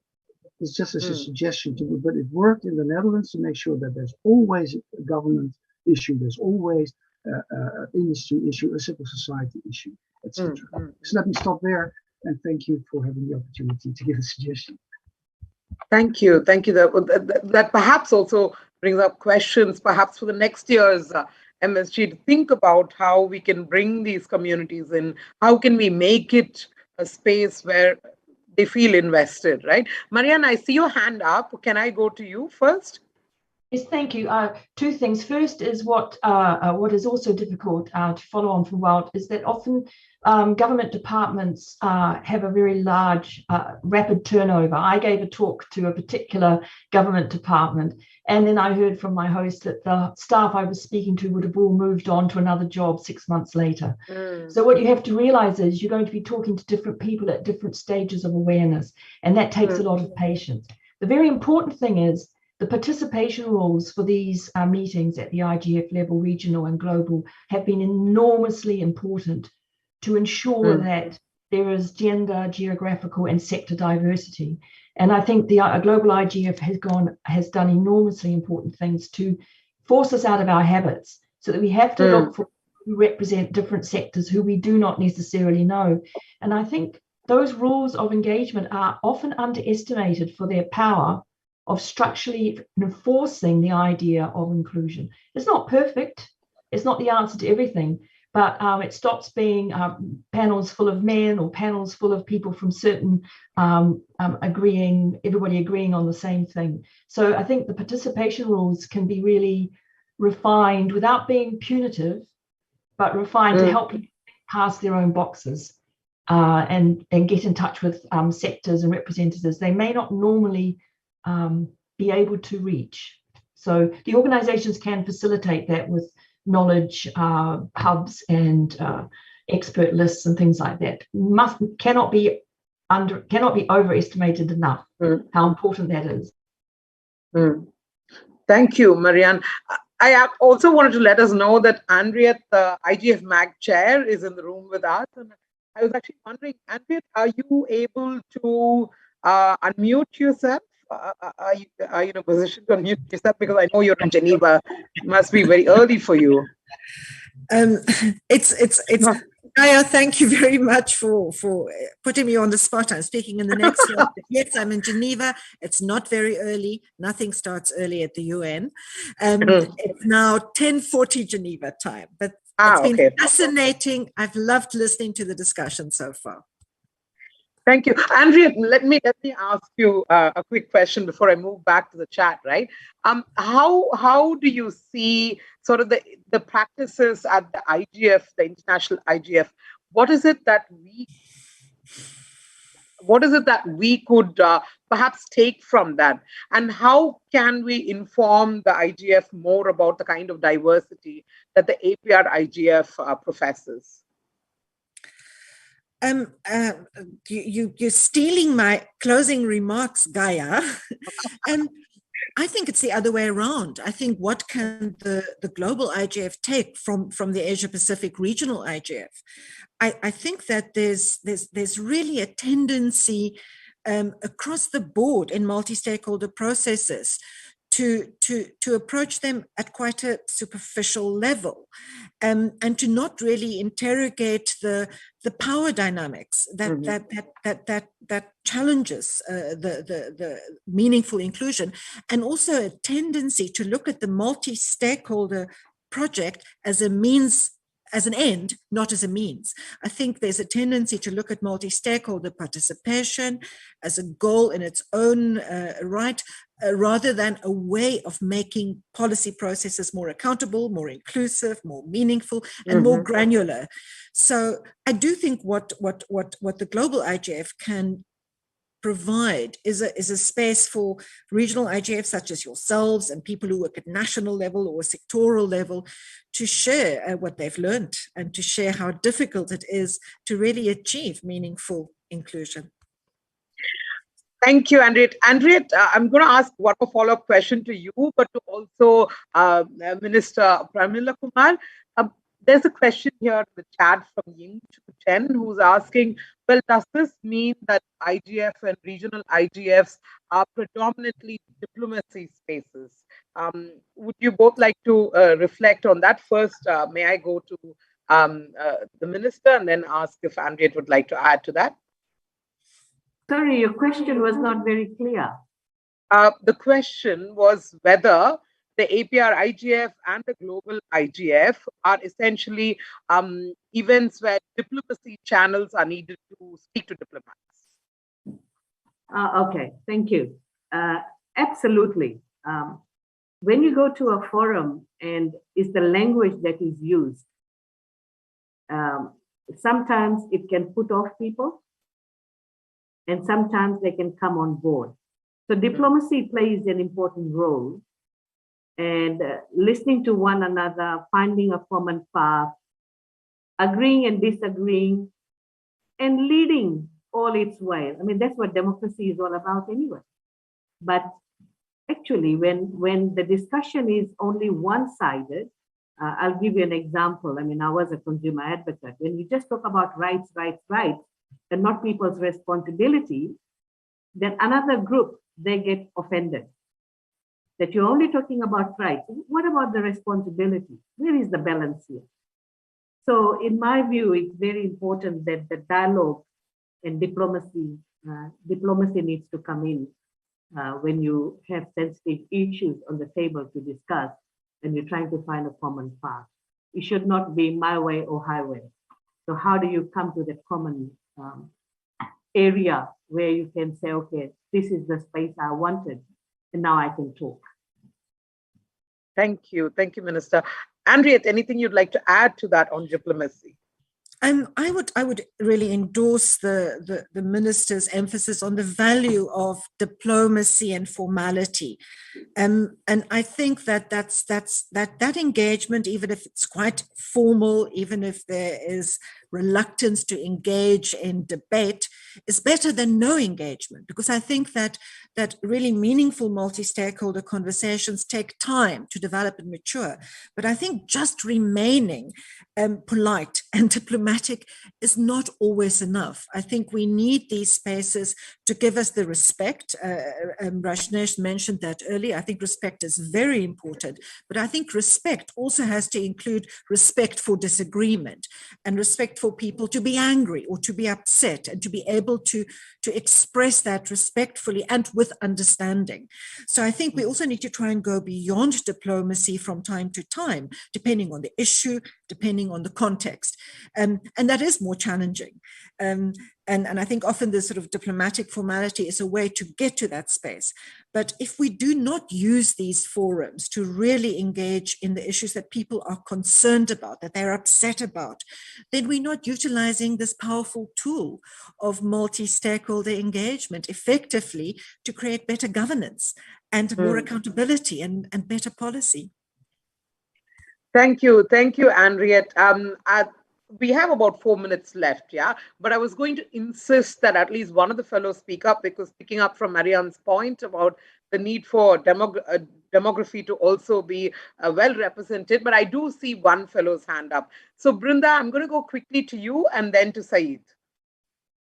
it's just as a suggestion to, but it worked in the Netherlands to make sure that there's always a government issue, there's always an industry issue, a civil society issue, etc. So let me stop there, and thank you for having the opportunity to give a suggestion. Thank you. Thank you. That perhaps also brings up questions, perhaps for the next year's MSG, to think about how we can bring these communities in. How can we make it a space where they feel invested, right? Marianne, I see your hand up. Can I go to you first? Yes, thank you. Two things. First is what is also difficult to follow on from Wout is that often government departments have a very large, rapid turnover. I gave a talk to a particular government department, and then I heard from my host that the staff I was speaking to would have all moved on to another job 6 months later. So what you have to realize is you're going to be talking to different people at different stages of awareness, and that takes a lot of patience. The very important thing is the participation rules for these meetings at the IGF level, regional and global, have been enormously important to ensure that there is gender, geographical and sector diversity. And I think the global IGF has done enormously important things to force us out of our habits, so that we have to look for who represent different sectors who we do not necessarily know. And I think those rules of engagement are often underestimated for their power of structurally enforcing the idea of inclusion. It's not perfect. It's not the answer to everything, but it stops being panels full of men or panels full of people from certain everybody agreeing on the same thing. So I think the participation rules can be really refined without being punitive, but refined to help people pass their own boxes and get in touch with sectors and representatives they may not normally be able to reach. So the organizations can facilitate that with knowledge hubs and expert lists and things like that. Cannot be overestimated enough how important that is. Thank you, Marianne. I also wanted to let us know that Andrea, the IGF MAG chair, is in the room with us. And I was actually wondering, Andrea, are you able to unmute yourself are you in a position to unmute yourself? Because I know you're in Geneva. It must be very early for you. It's Gaia, thank you very much for putting me on the spot. I'm speaking in the next slide. Yes, I'm in Geneva. It's not very early. Nothing starts early at the UN. It's now 10:40 Geneva time, but it's been fascinating. I've loved listening to the discussion so far. Thank you. Andrea, let me ask you a quick question before I move back to the chat, right? How do you see sort of the practices at the IGF, the international IGF? What is it that we could perhaps take from that? And how can we inform the IGF more about the kind of diversity that the APrIGF professes? You're stealing my closing remarks, Gaia. And I think it's the other way around. I think what can the global IGF take from the Asia Pacific regional IGF? I think that there's really a tendency across the board in multi-stakeholder processes to approach them at quite a superficial level, and to not really interrogate the power dynamics that challenges the meaningful inclusion, and also a tendency to look at the multi-stakeholder project as a means, as an end, not as a means. I think there's a tendency to look at multi-stakeholder participation as a goal in its own right, rather than a way of making policy processes more accountable, more inclusive, more meaningful, and more granular. So I do think what the global IGF can provide is a space for regional IGF such as yourselves and people who work at national level or sectoral level to share what they've learned and to share how difficult it is to really achieve meaningful inclusion. Thank you, Andrea. Andrea, I'm going to ask one more follow-up question to you, but to also Minister Pramila Kumar. There's a question here in the chat from Ying Chen, who's asking, well, does this mean that IGF and regional IGFs are predominantly diplomacy spaces? Would you both like to reflect on that? First, may I go to the Minister and then ask if Andrea would like to add to that? Sorry, your question was not very clear. The question was whether the APrIGF and the global IGF are essentially events where diplomacy channels are needed to speak to diplomats. Okay, thank you. Absolutely. When you go to a forum and it's the language that is used, sometimes it can put off people, and sometimes they can come on board. So diplomacy plays an important role, and listening to one another, finding a common path, agreeing and disagreeing, and leading all its way. I mean, that's what democracy is all about anyway. But actually, when the discussion is only one-sided, I'll give you an example. I mean, I was a consumer advocate. When we just talk about rights, and not people's responsibility, then another group, they get offended. That you're only talking about rights. What about the responsibility? Where is the balance here? So in my view, it's very important that the dialogue and diplomacy needs to come in when you have sensitive issues on the table to discuss and you're trying to find a common path. It should not be my way or highway. So how do you come to that common area where you can say, okay, this is the space I wanted, and now I can talk. Thank you, Minister. Andrea, anything you'd like to add to that on diplomacy? I would really endorse the minister's emphasis on the value of diplomacy and formality, and I think that engagement, even if it's quite formal, even if there is reluctance to engage in debate, is better than no engagement, because I think that really meaningful multi-stakeholder conversations take time to develop and mature. But I think just remaining polite and diplomatic diplomatic is not always enough. I think we need these spaces to give us the respect. Rajneesh mentioned that earlier. I think respect is very important, but I think respect also has to include respect for disagreement and respect for people to be angry or to be upset and to be able to express that respectfully and with understanding. So I think we also need to try and go beyond diplomacy from time to time, depending on the issue, depending on the context. And that is more challenging. And I think often the sort of diplomatic formality is a way to get to that space. But if we do not use these forums to really engage in the issues that people are concerned about, that they're upset about, then we're not utilizing this powerful tool of multi-stakeholder engagement effectively to create better governance and more accountability and better policy. Thank you, Henriette. We have about 4 minutes left, yeah? But I was going to insist that at least one of the fellows speak up, because picking up from Marianne's point about the need for demography to also be well represented, but I do see one fellow's hand up. So Brinda, I'm going to go quickly to you and then to Saeed.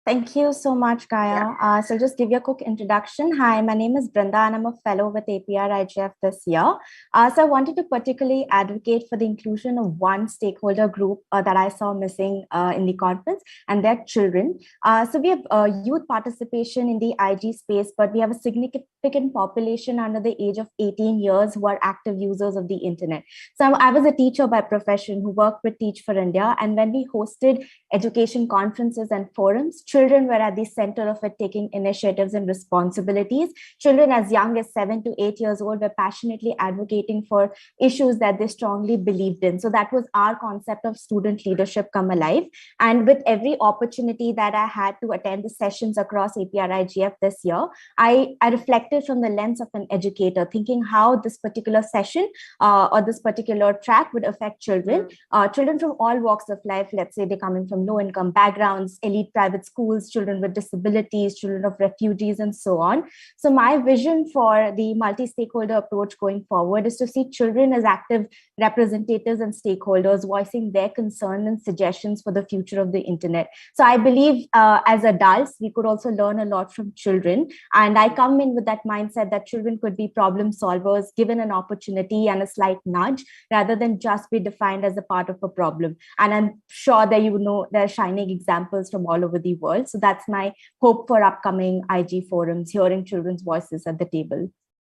Thank you so much, Gaia. So I'll just give you a quick introduction. Hi, my name is Brinda and I'm a fellow with APrIGF this year. So I wanted to particularly advocate for the inclusion of one stakeholder group that I saw missing in the conference, and they're children. So we have youth participation in the IG space, but we have a significant population under the age of 18 years who are active users of the internet. So I was a teacher by profession who worked with Teach for India, and when we hosted education conferences and forums, children were at the center of it, taking initiatives and responsibilities. Children as young as 7 to 8 years old were passionately advocating for issues that they strongly believed in. So that was our concept of student leadership come alive. And with every opportunity that I had to attend the sessions across APrIGF this year, I reflected from the lens of an educator, thinking how this particular session or this particular track would affect children. Children from all walks of life, let's say they're coming from low-income backgrounds, elite private schools, children with disabilities, children of refugees, and so on. So my vision for the multi-stakeholder approach going forward is to see children as active representatives and stakeholders voicing their concerns and suggestions for the future of the internet. So I believe as adults, we could also learn a lot from children. And I come in with that mindset that children could be problem solvers given an opportunity and a slight nudge, rather than just be defined as a part of a problem. And I'm sure that there are shining examples from all over the world. So that's my hope for upcoming IG forums, hearing children's voices at the table.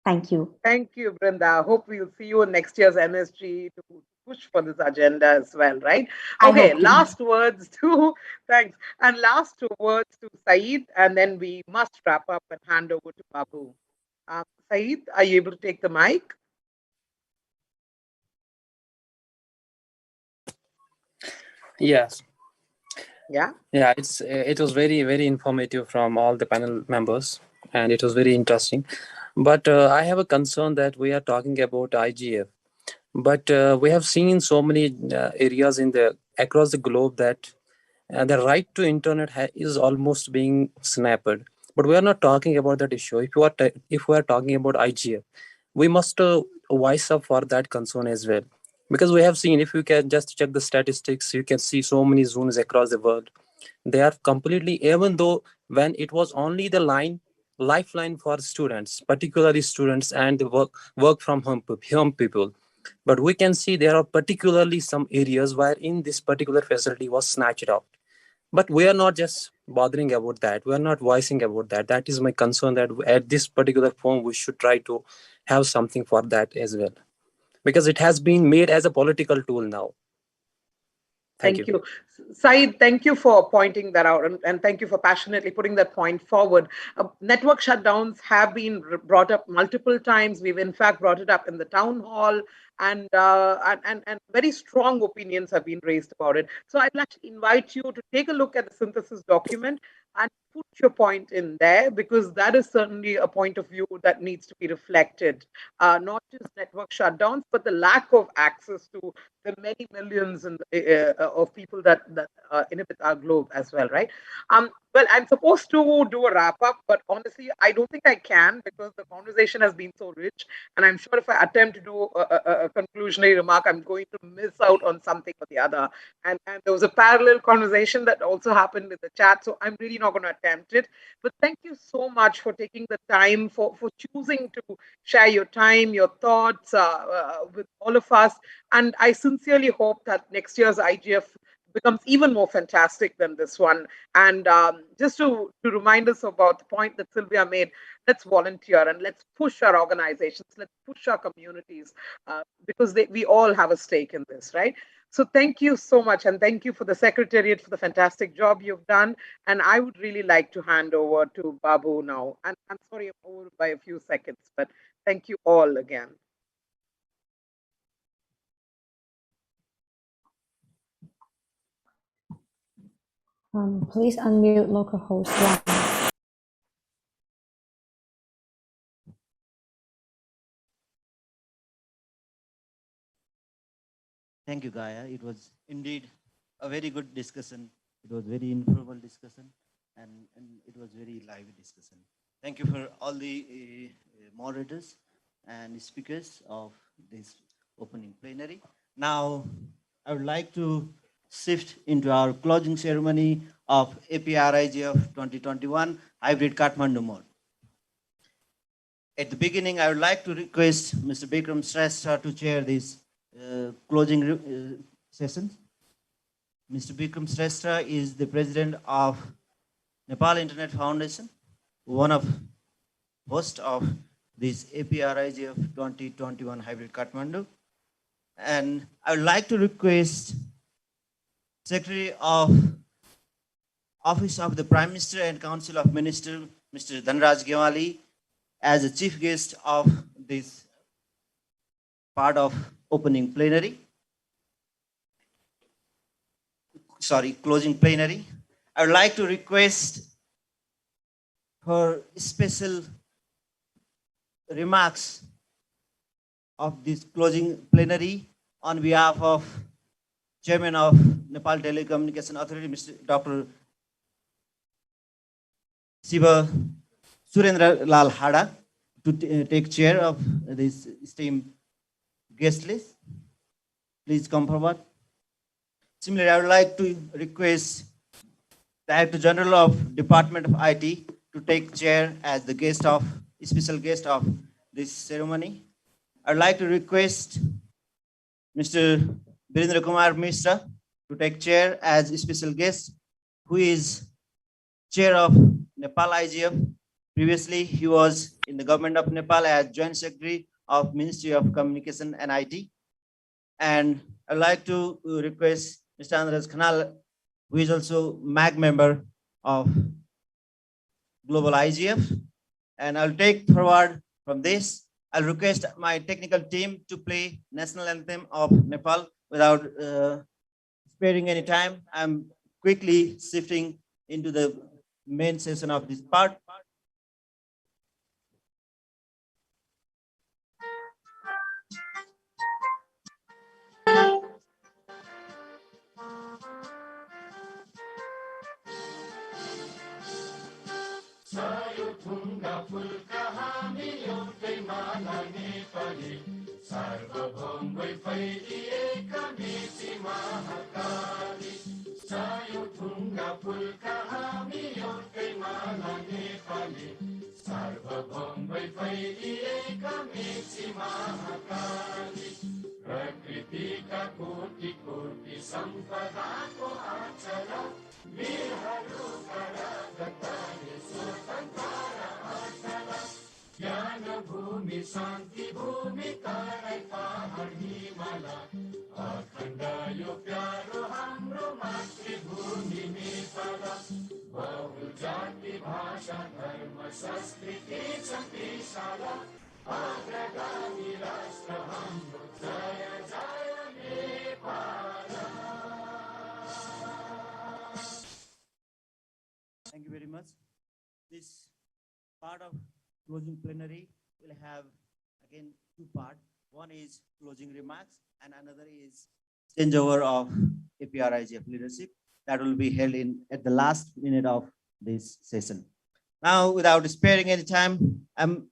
Thank you. Thank you, Brinda. Hope we'll see you in next year's MSG to push for this agenda as well, right? Okay, last words to, thanks. And last 2 words to Saeed, and then we must wrap up and hand over to Babu. Saeed, are you able to take the mic? Yes. Yeah. Yeah, it was very, very informative from all the panel members, and it was very interesting. But I have a concern that we are talking about IGF, but we have seen so many areas across the globe that the right to internet is almost being snapped. But we are not talking about that issue. If we are talking about IGF, we must voice up for that concern as well. Because we have seen, if you can just check the statistics, you can see so many zones across the world. They are completely, even though when it was only the lifeline for students, particularly students and the work from home people. But we can see there are particularly some areas where in this particular facility was snatched out. But we are not just bothering about that. We are not voicing about that. That is my concern, that at this particular forum, we should try to have something for that as well. Because it has been made as a political tool now. Thank you. Saeed, thank you for pointing that out, and thank you for passionately putting that point forward. Network shutdowns have been brought up multiple times. We've in fact brought it up in the town hall, and very strong opinions have been raised about it. So I'd like to invite you to take a look at the synthesis document and put your point in there, because that is certainly a point of view that needs to be reflected. Not just network shutdowns, but the lack of access to the many millions of people that inhabit our globe as well, right? Well, I'm supposed to do a wrap up, but honestly, I don't think I can because the conversation has been so rich. And I'm sure if I attempt to do a conclusionary remark, I'm going to miss out on something or the other. And there was a parallel conversation that also happened in the chat. So I'm really not going to attempt it. But thank you so much for taking the time, for choosing to share your time, your thoughts with all of us. And I sincerely hope that next year's IGF becomes even more fantastic than this one. And just to remind us about the point that Sylvia made, let's volunteer and let's push our organizations, let's push our communities, because we all have a stake in this, right? So thank you so much. And thank you for the Secretariat for the fantastic job you've done. And I would really like to hand over to Babu now. And I'm sorry I'm over by a few seconds, but thank you all again. Please unmute localhost 1. Thank you, Gaia. It was indeed a very good discussion. It was very informal discussion, and it was very lively discussion. Thank you for all the moderators and speakers of this opening plenary. Now, I would like to shift into our closing ceremony of APrIGF 2021 Hybrid Kathmandu mode. At the beginning, I would like to request Mr. Bikram Shrestha to chair this closing session. Mr. Bikram Shrestha is the president of Nepal Internet Foundation, one of host of this APrIGF 2021 Hybrid Kathmandu. And I would like to request Secretary of Office of the Prime Minister and Council of Ministers, Mr. Dhanraj Gewali, as a chief guest of this part of opening plenary. Sorry, closing plenary. I would like to request for special remarks of this closing plenary on behalf of Chairman of Nepal Telecommunication Authority, Mr. Dr. Siva Surendra Lal Hada, to take chair of this esteemed guest list. Please come forward. Similarly, I would like to request Director General of Department of IT to take chair as the guest of, special guest of this ceremony. I would like to request Mr. Birendra Kumar Mishra to take chair as a special guest, who is chair of Nepal IGF. Previously, he was in the government of Nepal as Joint Secretary of Ministry of Communication and IT. And I'd like to request Mr. Andras Khanal, who is also MAG member of Global IGF. And I'll take forward from this. I'll request my technical team to play national anthem of Nepal without sparing any time. I'm quickly shifting into the main session of this part. Sayutunga fulka हामी एउटै माला नेपाली सार्वभौमै फैलिएका Mechi Mahakali Sayutunga fulka हामी एउटै माला नेपाली सार्वभौमै फैलिएका मेची महाकाली प्रकृतिका कोटि कोटि सम्पदाको आचरा वीरहरूका रगतले स्वतन्त्र आचरा ज्ञान भूमि शान्ति भूमि तराई पहाड हिमाल अखण्ड यो प्यारो हाम्रो मातृभूमि नेपाल बहु जाति भाषा धर्म संस्कृति छ विशाल अग्रगामी राष्ट्र हाम्रो जय जय Nepal. Thank you very much. This part of closing plenary will have again two parts. One is closing remarks and another is changeover of APrIGF leadership. That will be held in at the last minute of this session. Now, without sparing any time, I'm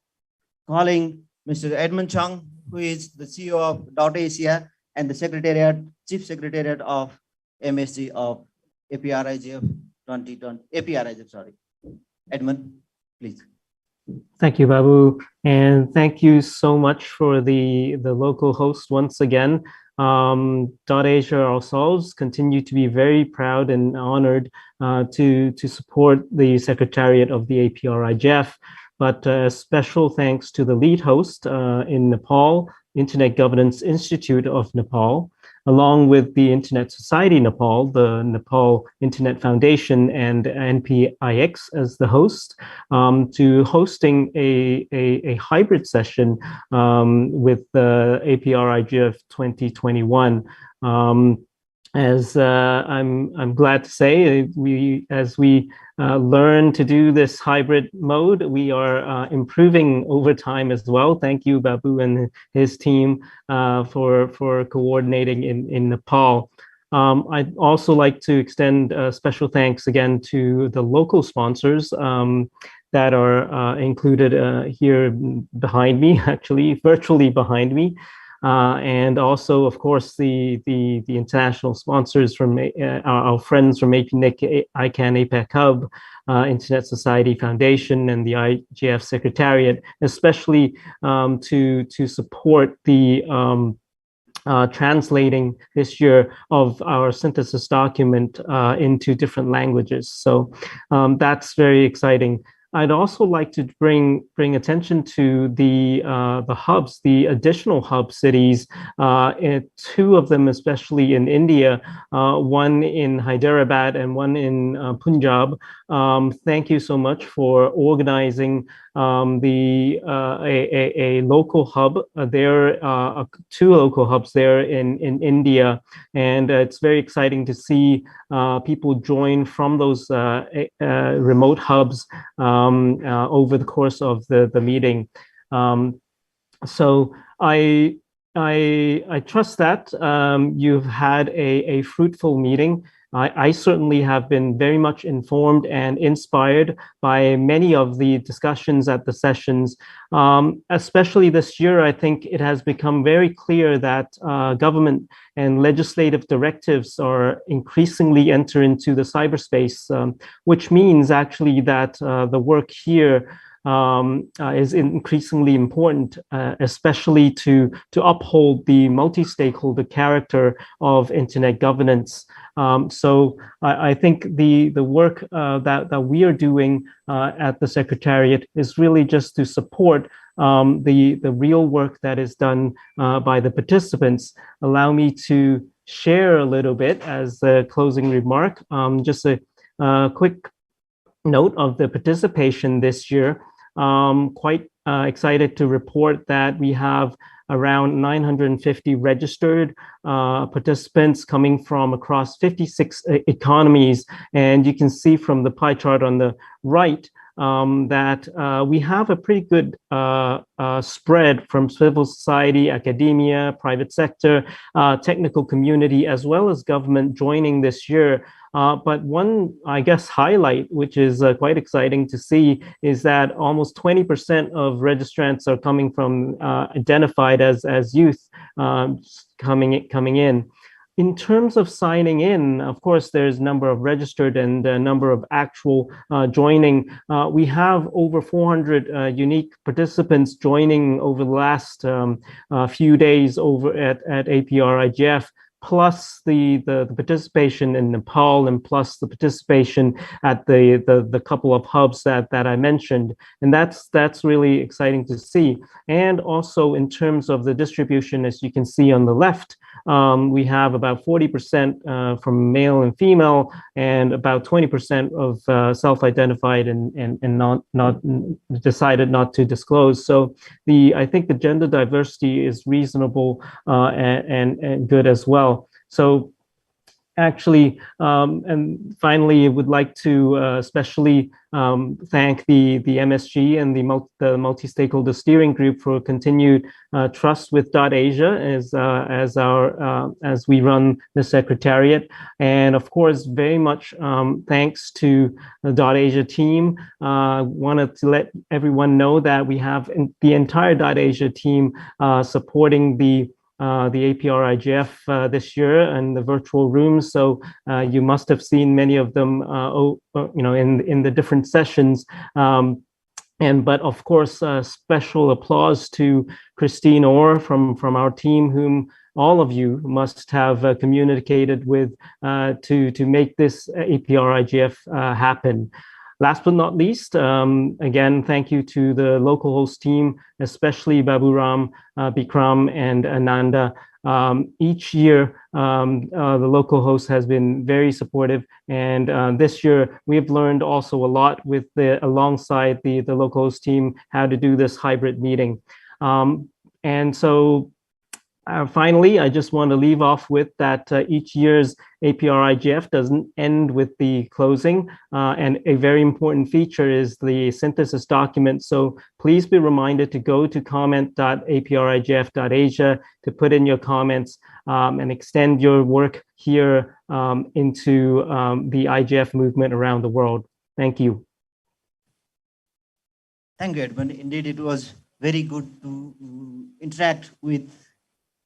calling Mr. Edmund Chung, who is the CEO of .Asia and the Chief Secretariat of MSc of APrIGF 2020, APrIGF, sorry. Edmund, please. Thank you, Babu, and thank you so much for the local host once again. .Asia ourselves continue to be very proud and honored to support the Secretariat of the APrIGF, but special thanks to the lead host in Nepal, Internet Governance Institute of Nepal, along with the Internet Society Nepal, the Nepal Internet Foundation, and NPIX as the host, to hosting a hybrid session with the APrIGF 2021. As I'm glad to say, as we learn to do this hybrid mode, we are improving over time as well. Thank you, Babu and his team, for coordinating in Nepal. I'd also like to extend special thanks again to the local sponsors that are included here behind me, actually virtually behind me. And also, of course, the international sponsors from our friends from ICANN APAC Hub, Internet Society Foundation, and the IGF Secretariat, especially to support the translating this year of our synthesis document into different languages. So that's very exciting. I'd also like to bring attention to the hubs, the additional hub cities, two of them, especially in India, one in Hyderabad and one in Punjab. Thank you so much for organizing a local hub. There are two local hubs there in India, and it's very exciting to see people join from those remote hubs over the course of the meeting. So I trust that you've had a fruitful meeting. I certainly have been very much informed and inspired by many of the discussions at the sessions. Especially this year, I think it has become very clear that government and legislative directives are increasingly enter into the cyberspace, which means actually that the work here is increasingly important, especially to uphold the multi-stakeholder character of internet governance. So I think the work that we are doing at the Secretariat is really just to support the real work that is done by the participants. Allow me to share a little bit as a closing remark, just a quick note of the participation this year. Quite excited to report that we have around 950 registered participants coming from across 56 economies. And you can see from the pie chart on the right that we have a pretty good spread from civil society, academia, private sector, technical community, as well as government joining this year. But one, I guess, highlight, which is quite exciting to see, is that almost 20% of registrants are coming from identified as youth coming in. In terms of signing in, of course, there's a number of registered and a number of actual joining. We have over 400 unique participants joining over the last few days over at APrIGF, plus the participation in Nepal, and plus the participation at the couple of hubs that I mentioned. And that's really exciting to see. And also in terms of the distribution, as you can see on the left, we have about 40% from male and female, and about 20% of self-identified and not decided not to disclose. So I think the gender diversity is reasonable and good as well. So actually, and finally, would like to especially thank the MSG and the multi-stakeholder steering group for continued trust with .Asia as we run the secretariat, and of course, very much thanks to the .Asia team. Wanted to let everyone know that we have the entire .Asia team supporting the APrIGF this year and the virtual rooms. So you must have seen many of them, in the different sessions. But of course, special applause to Christine Orr from our team, whom all of you must have communicated with to make this APrIGF happen. Last but not least, again, thank you to the local host team, especially Baburam, Bikram, and Ananda. Each year, the local host has been very supportive, and this year we've learned also a lot with alongside the local host team how to do this hybrid meeting. And so finally, I just want to leave off with that each year's APrIGF doesn't end with the closing, and a very important feature is the synthesis document. So please be reminded to go to comment.aprigf.asia to put in your comments and extend your work here into the IGF movement around the world. Thank you. Thank you, Edmund. Indeed, it was very good to interact with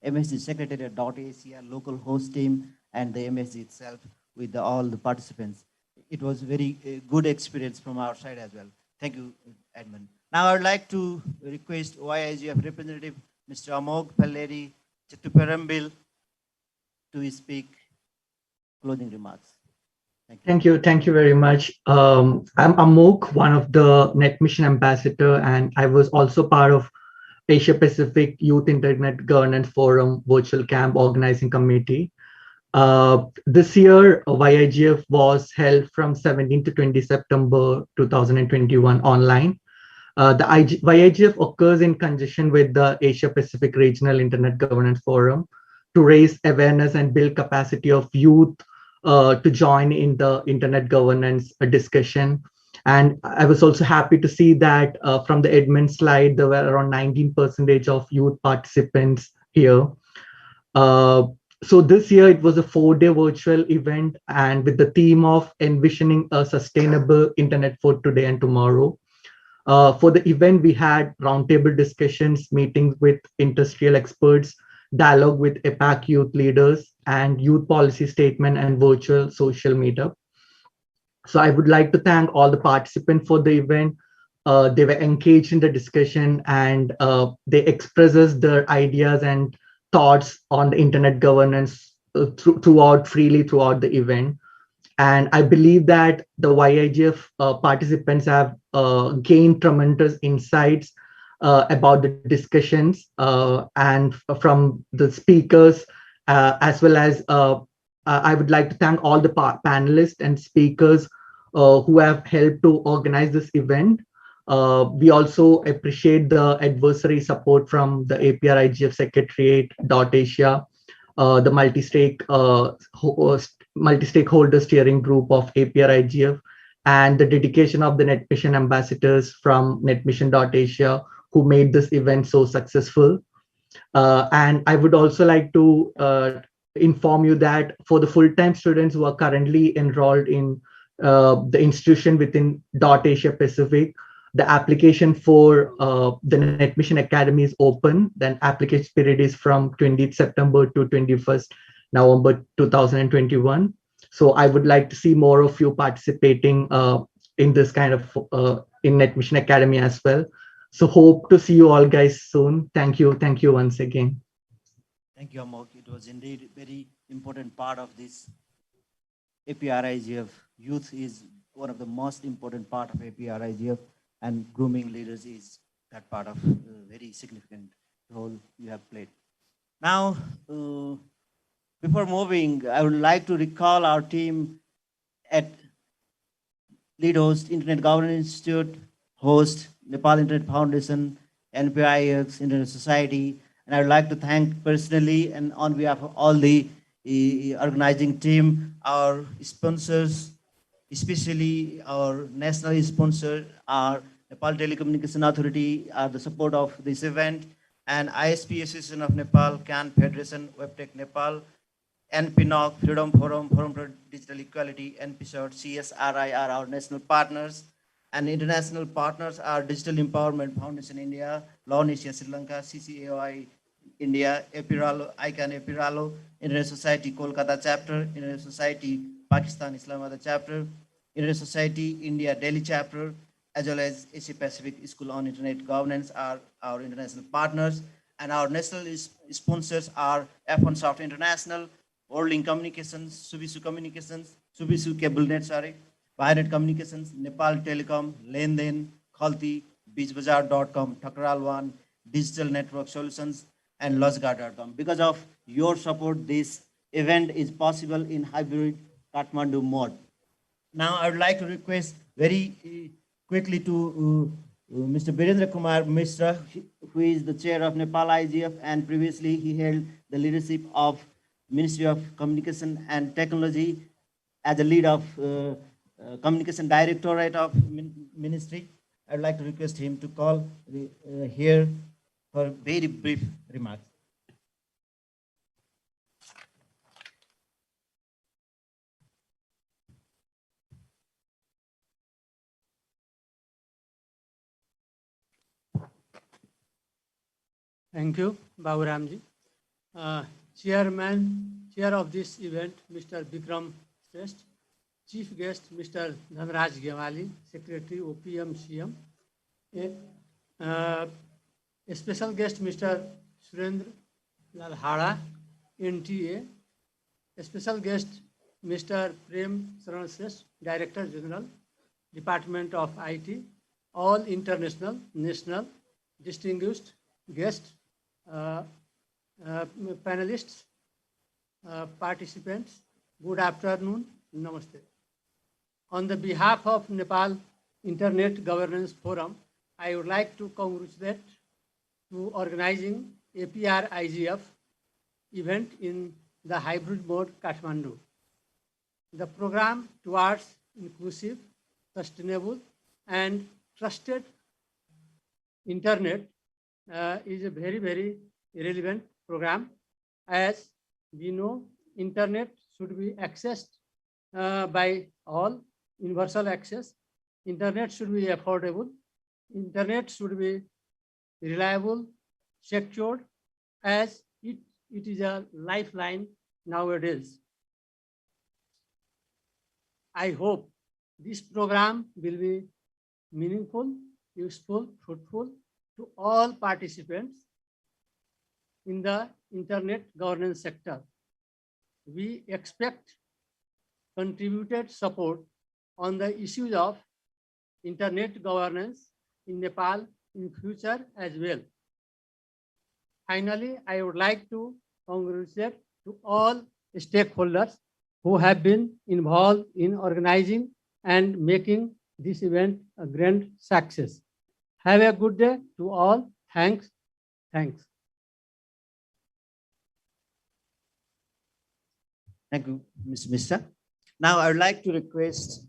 MSG Secretariat.asia, local host team, and the MSG itself with all the participants. It was a very good experience from our side as well. Thank you, Edmund. Now I would like to request OIGF representative, Mr. Amog Plenary Chettuparambil, to speak closing remarks. Thank you. Thank you very much. I'm Amog, one of the Net Mission ambassador, and I was also part of Asia Pacific Youth Internet Governance Forum Virtual Camp Organizing Committee. This year, YIGF was held from 17 to 20 September 2021 online. The YIGF occurs in conjunction with the Asia Pacific Regional Internet Governance Forum to raise awareness and build capacity of youth to join in the internet governance discussion. And I was also happy to see that from the admin slide, there were around 19% of youth participants here. So this year it was a 4-day virtual event, and with the theme of envisioning a sustainable internet for today and tomorrow. For the event, we had roundtable discussions, meetings with industrial experts, dialogue with APAC youth leaders, and youth policy statement and virtual social meetup. So I would like to thank all the participants for the event. They were engaged in the discussion, and they expressed their ideas and thoughts on the internet governance freely throughout the event. And I believe that the YIGF participants have gained tremendous insights about the discussions and from the speakers, as well as I would like to thank all the panelists and speakers who have helped to organize this event. We also appreciate the advisory support from the APrIGF Secretariat.asia, the multi-stakeholder steering group of APrIGF, and the dedication of the Net Mission ambassadors from netmission.asia who made this event so successful. And I would also like to inform you that for the full-time students who are currently enrolled in the institution within .Asia Pacific, the application for the Net Mission Academy is open. Then application period is from 20th September to 21st November 2021. So I would like to see more of you participating in this kind of in Net Mission Academy as well. So hope to see you all guys soon. Thank you. Thank you once again. Thank you, Amok. It was indeed a very important part of this APrIGF. Youth is one of the most important part of APrIGF, and grooming leaders is that part of very significant role you have played. Now, before moving, I would like to recall our team at lead host Internet Governance Institute, host Nepal Internet Foundation, NPIX Internet Society, and I would like to thank personally and on behalf of all the organizing team, our sponsors, especially our national sponsor, our Nepal Telecommunication Authority, are the support of this event, and ISP Association of Nepal, CAN Federation, WebTech Nepal, NPNOC, Freedom Forum, Forum for Digital Equality, NPSOT, CSRI are our national partners, and international partners are Digital Empowerment Foundation India, Lawn Asia Sri Lanka, CCAOI India, APrIGF, ICANN APrIGF, International Society Kolkata chapter, International Society Pakistan Islamabad chapter, International Society India Delhi chapter, as well as Asia Pacific School on Internet Governance are our international partners, and our national sponsors are F1 Soft International, Worldlink Communications, Subisu CableNet, Bionet Communications, Nepal Telecom, Lenden, Khalti, BeachBazaar.com, Thakral One, Digital Network Solutions, and Losgar.com. Because of your support, this event is possible in hybrid Kathmandu mode. Now, I would like to request very quickly to Mr. Birendra Kumar Mishra, who is the chair of Nepal IGF, and previously he held the leadership of Ministry of Communication and Technology as a lead of Communication Directorate of Ministry. I would like to request him to call here for very brief remarks. Thank you, Baburamji. Chair of this event, Mr. Vikram Shrestha. Chief guest, Mr. Dhanraj Gemali, Secretary, OPM CM. A special guest, Mr. Surendra Lal Hada, NTA. A special guest, Mr. Prem Saran Shrestha, Director General, Department of IT. All international, national, distinguished guests, panelists, participants, good afternoon, namaste. On the behalf of Nepal Internet Governance Forum, I would like to congratulate to organizing APrIGF event in the hybrid mode Kathmandu. The program towards inclusive, sustainable, and trusted internet is a very, very relevant program. As we know, internet should be accessed by all, universal access. Internet should be affordable. Internet should be reliable, secured, as it is a lifeline nowadays. I hope this program will be meaningful, useful, fruitful to all participants in the internet governance sector. We expect contributed support on the issues of internet governance in Nepal in future as well. Finally, I would like to congratulate to all stakeholders who have been involved in organizing and making this event a grand success. Have a good day to all. Thanks. Thanks. Thank you, Mr. Mishra. Now, I would like to request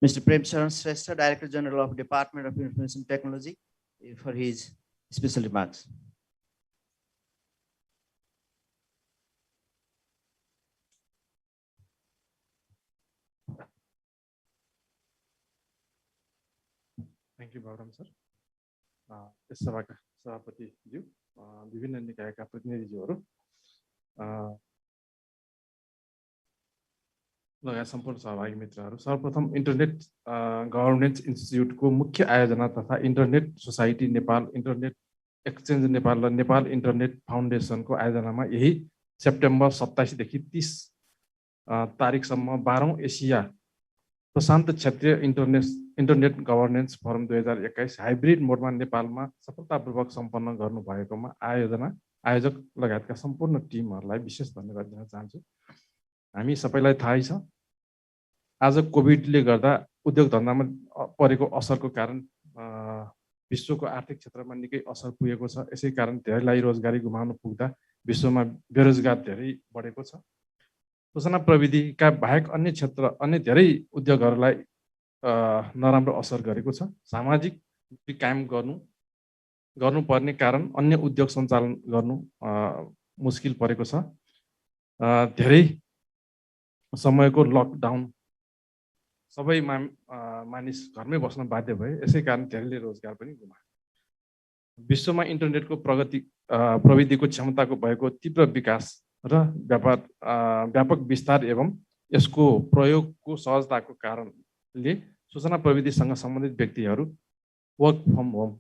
Mr. Prem Saran Shrestha, Director General of Department of Information Technology, for his special remarks. Thank you, Bauram sir. Yes सभाका सभापतिज्यू, विभिन्न निकायका प्रतिनिधिज्यूहरू, लगायत सम्पूर्ण सहभागी मित्रहरू, सर्वप्रथम internet governance इन्स्टिच्युटको मुख्य आयोजना तथा internet society Nepal, internet exchange Nepal र नेपाल इन्टरनेट फाउन्डेसनको आयोजनामा यही सेप्टेम्बर 27 देखि 30 तारिकसम्म 12औं एसिया प्रशान्त क्षेत्रीय इन्टरनेट गभर्नेन्स फोरम 2021 हाइब्रिड मोडमा नेपालमा सफलतापूर्वक सम्पन्न गर्नुभएकोमा आयोजक लगायतका सम्पूर्ण टिमहरूलाई विशेष धन्यवाद दिन चाहन्छु। हामी सबैलाई थाहै छ, आज कोभिडले गर्दा उद्योग धन्दामा परेको असरको कारण विश्वको आर्थिक क्षेत्रमा निकै असर पुगेको छ। यसै कारण धेरैलाई रोजगारी गुमाउनु पुग्दा विश्वमा बेरोजगार धेरै बढेको छ। सूचना प्रविधिका बाहेक अन्य क्षेत्र अन्य धेरै उद्योगहरूलाई नराम्रो असर गरेको छ। सामाजिक दूरी कायम गर्नुपर्ने कारण अन्य उद्योग सञ्चालन गर्नु मुस्किल परेको छ। धेरै समयको लकडाउन सबै मानिस घरमै बस्न बाध्य भए, यसै कारण धेरैले रोजगार पनि गुमाए। विश्वमा इन्टरनेटको प्रविधिको क्षमताको भएको तीव्र विकास र व्यापक विस्तार एवं यसको प्रयोगको सहजताको कारणले सूचना प्रविधिसँग सम्बन्धित व्यक्तिहरू वर्क फ्रम होम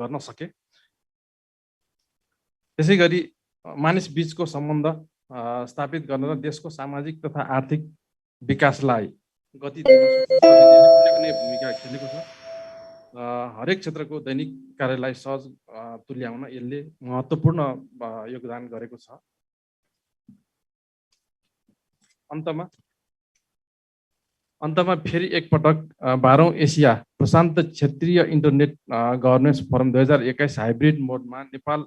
गर्न सके। त्यसै गरी मानिस बीचको सम्बन्ध स्थापित गर्न र देशको सामाजिक तथा आर्थिक विकासलाई गति दिन उल्लेखनीय भूमिका खेलेको छ। हरेक क्षेत्रको दैनिक कार्यलाई सहज तुल्याउन यसले महत्त्वपूर्ण योगदान गरेको छ। अन्तमा फेरि एकपटक 12औं एसिया प्रशान्त क्षेत्रीय इन्टरनेट गभर्नेन्स फोरम 2021 हाइब्रिड मोडमा नेपाल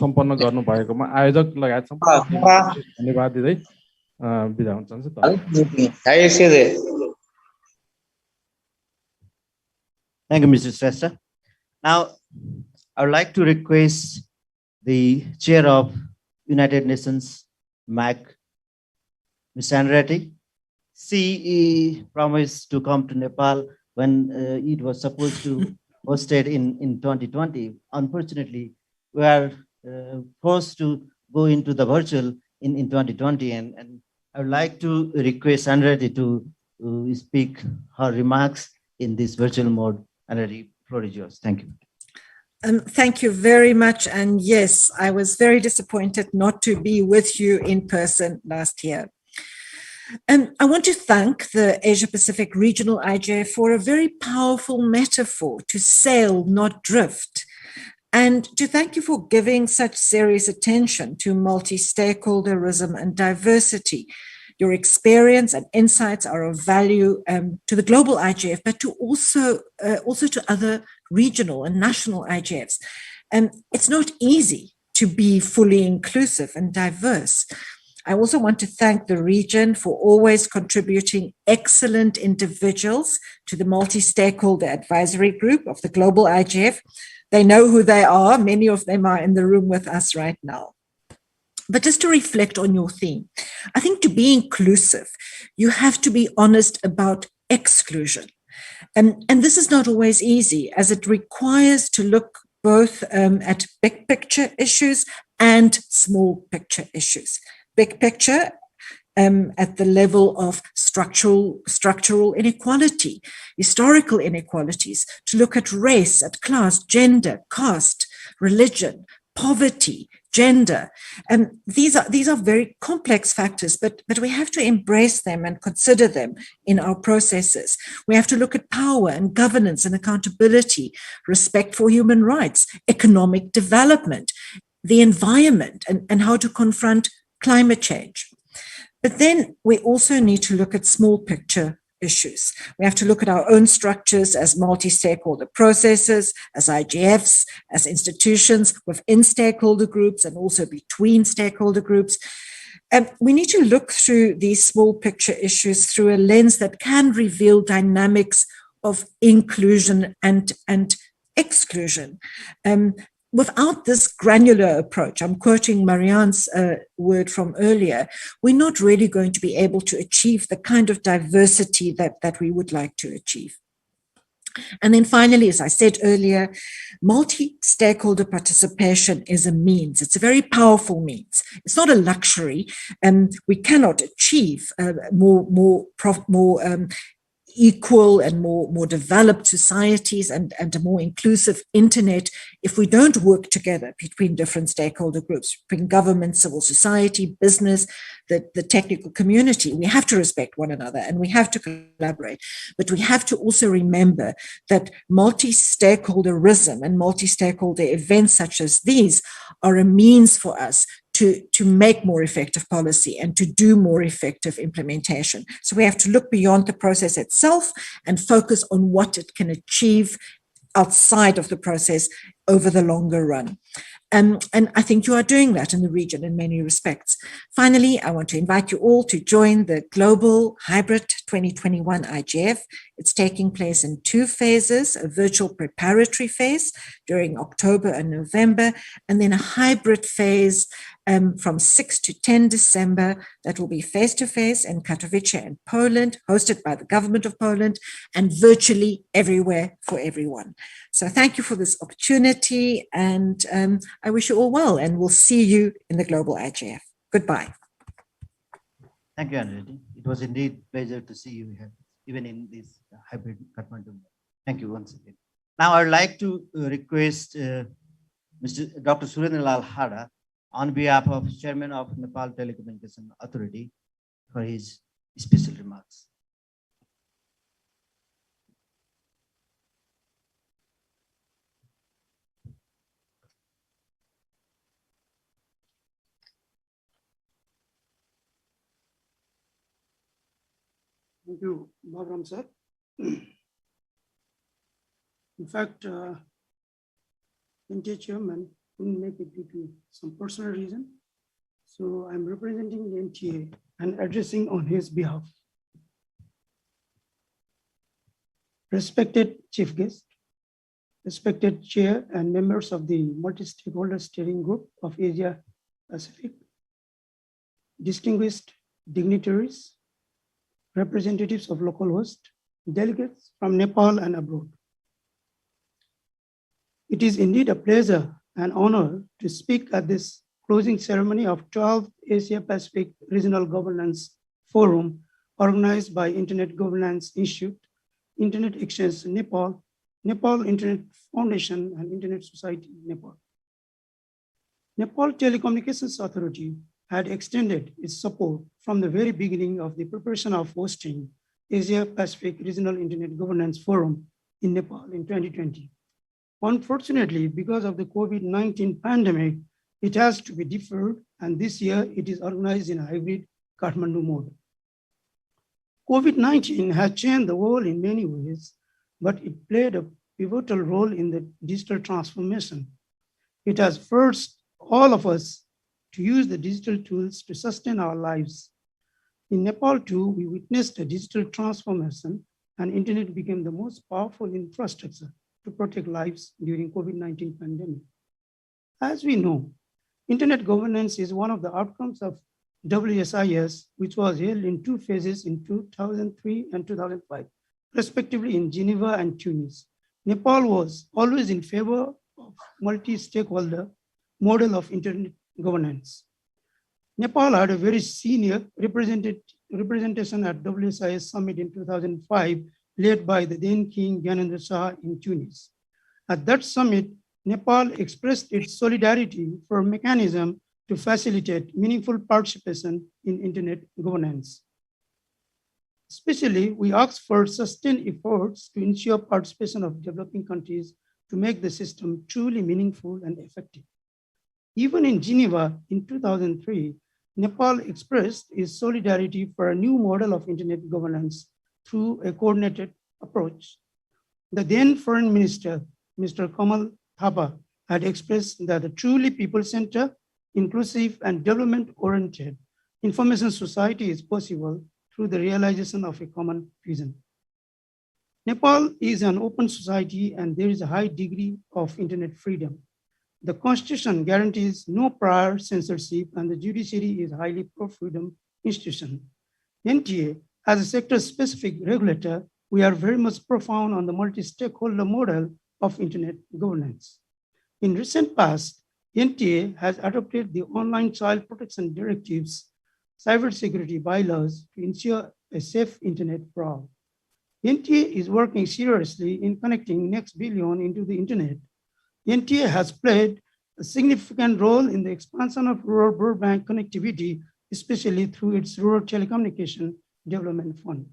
सम्पन्न गर्नु भएकोमा आयोजक लगायत धन्यवाद दिँदै बिदा हुन चाहन्छु। Thank you, Mr. Shrestha. Now, I would like to request the chair of United Nations, MAC, Ms. Andretti. She promised to come to Nepal when it was supposed to hosted in 2020. Unfortunately, we are forced to go into the virtual in 2020, and I would like to request Andretti to speak her remarks in this virtual mode. Andretti, floor is yours. Thank you. Thank you very much. And yes, I was very disappointed not to be with you in person last year. I want to thank the Asia Pacific Regional IGF for a very powerful metaphor to sail, not drift, and to thank you for giving such serious attention to multi-stakeholderism and diversity. Your experience and insights are of value to the global IGF, but to also to other regional and national IGFs. It's not easy to be fully inclusive and diverse. I also want to thank the region for always contributing excellent individuals to the multi-stakeholder advisory group of the global IGF. They know who they are. Many of them are in the room with us right now. But just to reflect on your theme, I think to be inclusive, you have to be honest about exclusion. And this is not always easy, as it requires to look both at big picture issues and small picture issues. Big picture at the level of structural inequality, historical inequalities, to look at race, at class, gender, caste, religion, poverty, gender. These are very complex factors, but we have to embrace them and consider them in our processes. We have to look at power and governance and accountability, respect for human rights, economic development, the environment, and how to confront climate change. But then we also need to look at small picture issues. We have to look at our own structures as multi-stakeholder processes, as IGFs, as institutions within stakeholder groups and also between stakeholder groups. We need to look through these small picture issues through a lens that can reveal dynamics of inclusion and exclusion. Without this granular approach, I'm quoting Marianne's word from earlier, we're not really going to be able to achieve the kind of diversity that we would like to achieve. And then finally, as I said earlier, multi-stakeholder participation is a means. It's a very powerful means. It's not a luxury, and we cannot achieve more equal and more developed societies and a more inclusive internet if we don't work together between different stakeholder groups, between government, civil society, business, the technical community. We have to respect one another and we have to collaborate, but we have to also remember that multi-stakeholderism and multi-stakeholder events such as these are a means for us to make more effective policy and to do more effective implementation. So we have to look beyond the process itself and focus on what it can achieve outside of the process over the longer run. And I think you are doing that in the region in many respects. Finally, I want to invite you all to join the Global Hybrid 2021 IGF. It's taking place in 2 phases, a virtual preparatory phase during October and November, and then a hybrid phase from 6 to 10 December that will be face-to-face in Katowice in Poland, hosted by the government of Poland, and virtually everywhere for everyone. So thank you for this opportunity, and I wish you all well, and we'll see you in the Global IGF. Goodbye. Thank you, Anuriti. It was indeed a pleasure to see you here, even in this hybrid Kathmandu. Thank you once again. Now I'd like to request Dr. Surendra Lal Hada, on behalf of Chairman of Nepal Telecommunication Authority, for his special remarks. Thank you, Bhavram sir. In fact, NTA chairman couldn't make it due to some personal reason. So I'm representing the NTA and addressing on his behalf. Respected chief guest, respected chair and members of the multi-stakeholder steering group of Asia Pacific, distinguished dignitaries, representatives of local host, delegates from Nepal and abroad. It is indeed a pleasure and honor to speak at this closing ceremony of 12th Asia Pacific Regional Governance Forum organized by Internet Governance Institute, Internet Exchange Nepal, Nepal Internet Foundation, and Internet Society Nepal. Nepal Telecommunications Authority had extended its support from the very beginning of the preparation of hosting Asia Pacific Regional Internet Governance Forum in Nepal in 2020. Unfortunately, because of the COVID-19 pandemic, it has to be deferred, and this year it is organized in a hybrid Kathmandu mode. COVID-19 has changed the world in many ways, but it played a pivotal role in the digital transformation. It has forced all of us to use the digital tools to sustain our lives. In Nepal too, we witnessed a digital transformation, and internet became the most powerful infrastructure to protect lives during COVID-19 pandemic. As we know, internet governance is one of the outcomes of WSIS, which was held in 2 phases in 2003 and 2005, respectively in Geneva and Tunis. Nepal was always in favor of multi-stakeholder model of internet governance. Nepal had a very senior representation at WSIS summit in 2005, led by the then King Gyanendra Shah in Tunis. At that summit, Nepal expressed its solidarity for a mechanism to facilitate meaningful participation in internet governance. Especially, we asked for sustained efforts to ensure participation of developing countries to make the system truly meaningful and effective. Even in Geneva in 2003, Nepal expressed its solidarity for a new model of internet governance through a coordinated approach. The then Foreign Minister, Mr. Kamal Thapa, had expressed that a truly people-centered, inclusive, and development-oriented information society is possible through the realization of a common vision. Nepal is an open society, and there is a high degree of internet freedom. The Constitution guarantees no prior censorship, and the judiciary is a highly pro-freedom institution. NTA, as a sector-specific regulator, we are very much profound on the multi-stakeholder model of internet governance. In recent past, NTA has adopted the Online Child Protection Directives, cybersecurity bylaws to ensure a safe internet for all. NTA is working seriously in connecting next billion into the internet. NTA has played a significant role in the expansion of rural broadband connectivity, especially through its Rural Telecommunication Development Fund.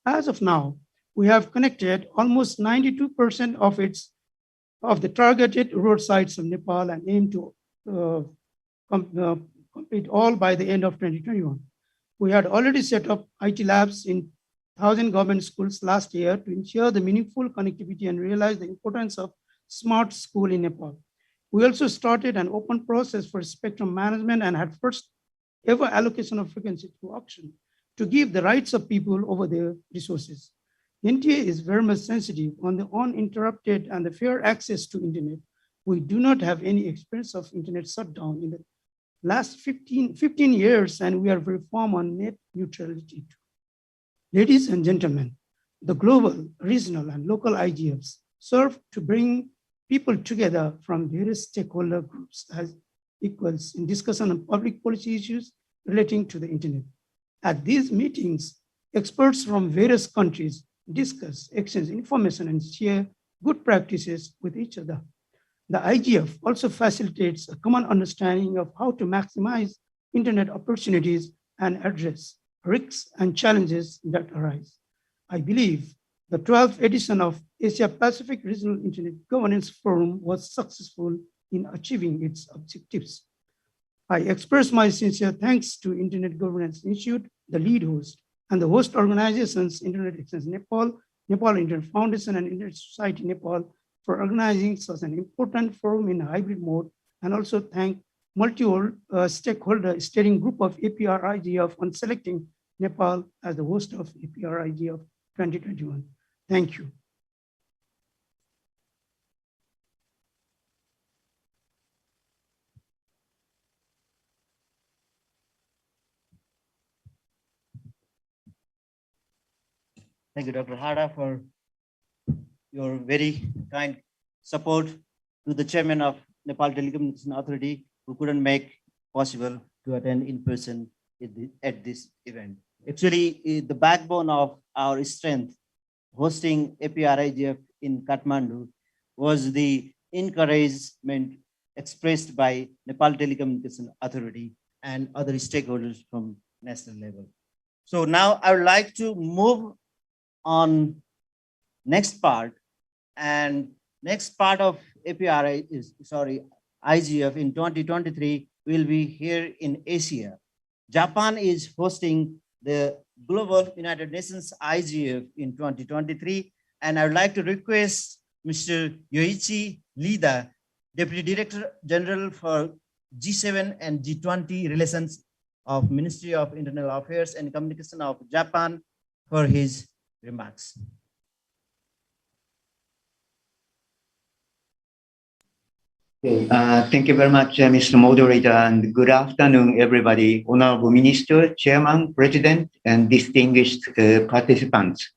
As of now, we have connected almost 92% of the targeted rural sites of Nepal and aim to complete all by the end of 2021. We had already set up IT labs in 1,000 government schools last year to ensure the meaningful connectivity and realize the importance of smart school in Nepal. We also started an open process for spectrum management and had first ever allocation of frequency through auction to give the rights of people over their resources. NTA is very much sensitive on the uninterrupted and the fair access to internet. We do not have any experience of internet shutdown in the last 15 years, and we are very firm on net neutrality too. Ladies and gentlemen, the global, regional, and local IGFs serve to bring people together from various stakeholder groups as equals in discussion on public policy issues relating to the internet. At these meetings, experts from various countries discuss, exchange information, and share good practices with each other. The IGF also facilitates a common understanding of how to maximize internet opportunities and address risks and challenges that arise. I believe the 12th edition of Asia Pacific Regional Internet Governance Forum was successful in achieving its objectives. I express my sincere thanks to Internet Governance Institute, the lead host, and the host organizations, Internet Exchange Nepal, Nepal Internet Foundation, and Internet Society Nepal for organizing such an important forum in a hybrid mode, and also thank multi-stakeholder steering group of APrIGF on selecting Nepal as the host of APrIGF 2021. Thank you. Thank you, Dr. Hara, for your very kind support to the chairman of Nepal Telecommunication Authority, who couldn't make possible to attend in person at this event. Actually, the backbone of our strength hosting APrIGF in Kathmandu was the encouragement expressed by Nepal Telecommunication Authority and other stakeholders from national level. So now I would like to move on next part, and next part of IGF in 2023 will be here in Asia. Japan is hosting the Global United Nations IGF in 2023, and I would like to request Mr. Yoichi Lida, Deputy Director General for G7 and G20 Relations of Ministry of Internal Affairs and Communication of Japan, for his remarks. Okay, thank you very much, Mr. Moderator, and good afternoon, everybody. Honorable Minister, Chairman, President, and distinguished participants.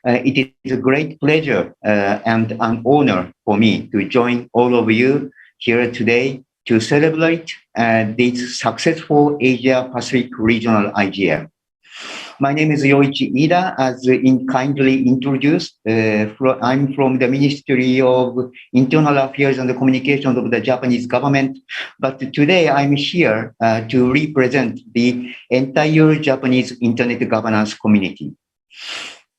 It is a great pleasure and an honor for me to join all of you here today to celebrate this successful Asia Pacific Regional IGF. My name is Yoichi Ida, as kindly introduced. I'm from the Ministry of Internal Affairs and the Communications of the Japanese government, but today I'm here to represent the entire Japanese Internet governance community.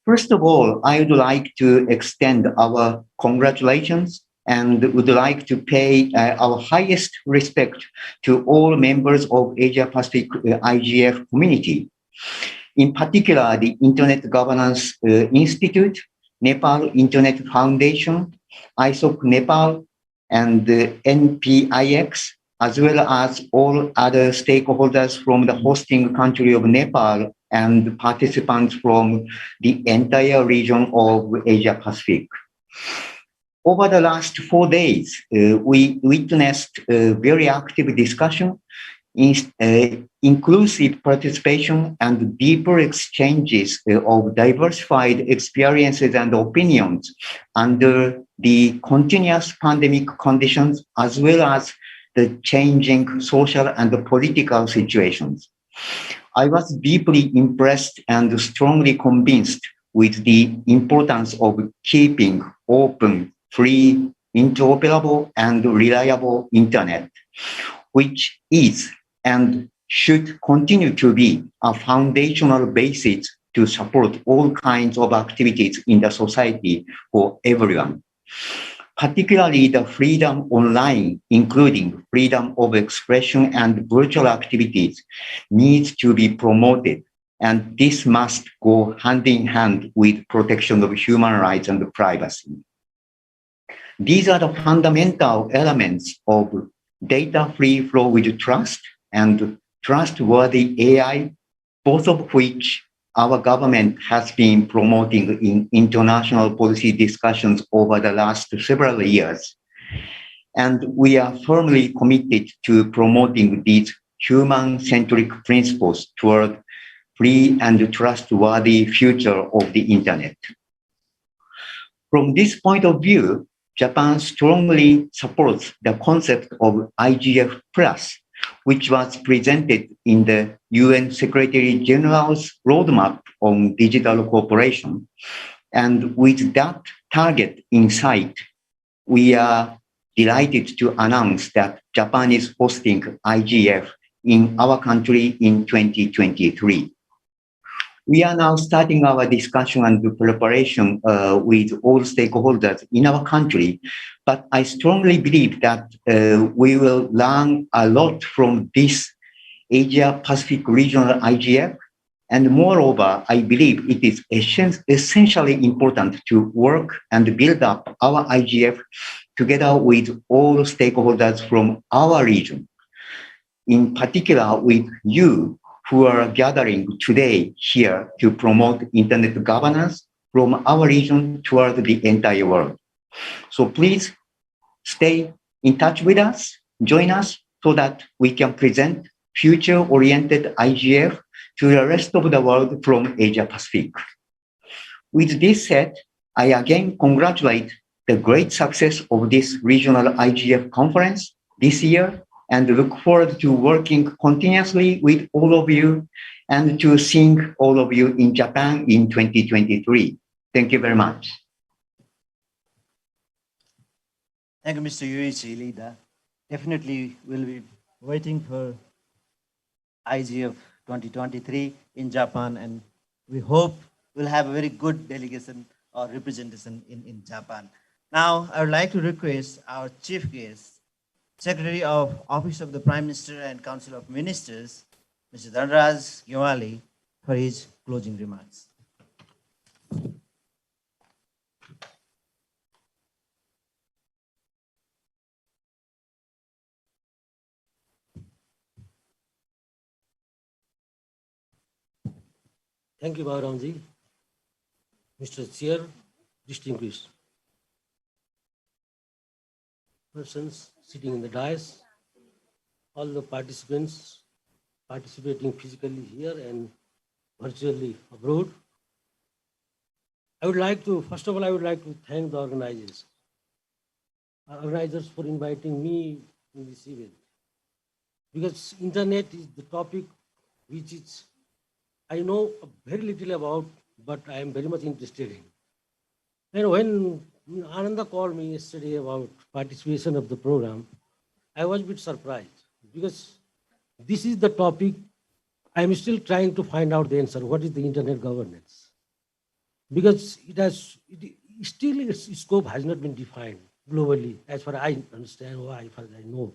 First of all, I would like to extend our congratulations and would like to pay our highest respect to all members of Asia Pacific IGF community. In particular, the Internet Governance Institute, Nepal Internet Foundation, ISOC Nepal, and the NPIX, as well as all other stakeholders from the hosting country of Nepal and participants from the entire region of Asia Pacific. Over the last 4 days, we witnessed a very active discussion, inclusive participation, and deeper exchanges of diversified experiences and opinions under the continuous pandemic conditions, as well as the changing social and political situations. I was deeply impressed and strongly convinced with the importance of keeping open, free, interoperable, and reliable internet, which is and should continue to be a foundational basis to support all kinds of activities in the society for everyone. Particularly the freedom online, including freedom of expression and virtual activities, needs to be promoted, and this must go hand in hand with protection of human rights and privacy. These are the fundamental elements of data free flow with trust and trustworthy AI, both of which our government has been promoting in international policy discussions over the last several years. And we are firmly committed to promoting these human-centric principles toward free and trustworthy future of the internet. From this point of view, Japan strongly supports the concept of IGF Plus, which was presented in the UN Secretary General's roadmap on digital cooperation. And with that target in sight, we are delighted to announce that Japan is hosting IGF in our country in 2023. We are now starting our discussion and preparation with all stakeholders in our country, but I strongly believe that we will learn a lot from this Asia-Pacific regional IGF. And moreover, I believe it is essentially important to work and build up our IGF together with all stakeholders from our region, in particular with you who are gathering today here to promote internet governance from our region toward the entire world. So please stay in touch with us, join us so that we can present future-oriented IGF to the rest of the world from Asia Pacific. With this said, I again congratulate the great success of this regional IGF conference this year and look forward to working continuously with all of you and to seeing all of you in Japan in 2023. Thank you very much. Thank you, Mr. Yuichi Lida. Definitely we'll be waiting for IGF 2023 in Japan, and we hope we'll have a very good delegation or representation in Japan. Now, I would like to request our chief guest, Secretary of Office of the Prime Minister and Council of Ministers, Mr. Dhanraj Gewali, for his closing remarks. Thank you, Bhairamji. Mr. Chair, distinguished persons sitting in the dais, all the participants participating physically here and virtually abroad. I would like to, first of all, I would like to thank the organizers for inviting me in this event, because internet is the topic which is I know very little about, but I am very much interested in. And when Ananda called me yesterday about participation of the program, I was a bit surprised, because this is the topic I am still trying to find out the answer. What is the internet governance? Because still its scope has not been defined globally, as far as I understand or as far as I know.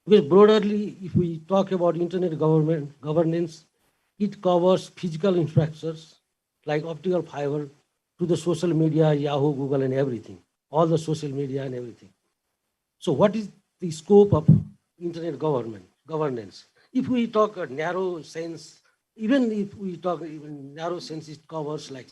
Because broadly, if we talk about internet governance, it covers physical infrastructures like optical fiber to the social media, Yahoo, Google, and everything, all the social media and everything. So what is the scope of internet governance? If we talk a narrow sense, even if we talk even narrow sense, it covers like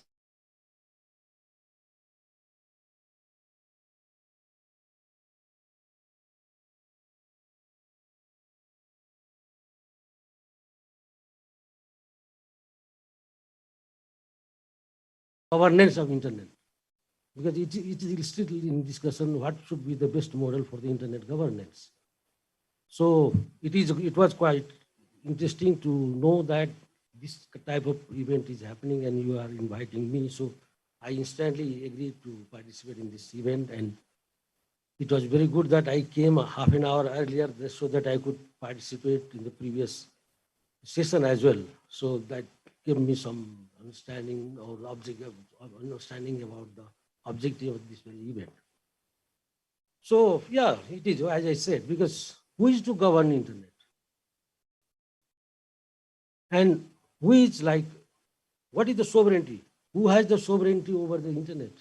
governance of internet, because it is still in discussion what should be the best model for the internet governance. So it was quite interesting to know that this type of event is happening and you are inviting me. So I instantly agreed to participate in this event, and it was very good that I came half an hour earlier so that I could participate in the previous session as well. So that gave me some understanding or understanding about the objective of this very event. So yeah, it is, as I said, because who is to govern internet? And who is like, what is the sovereignty? Who has the sovereignty over the internet?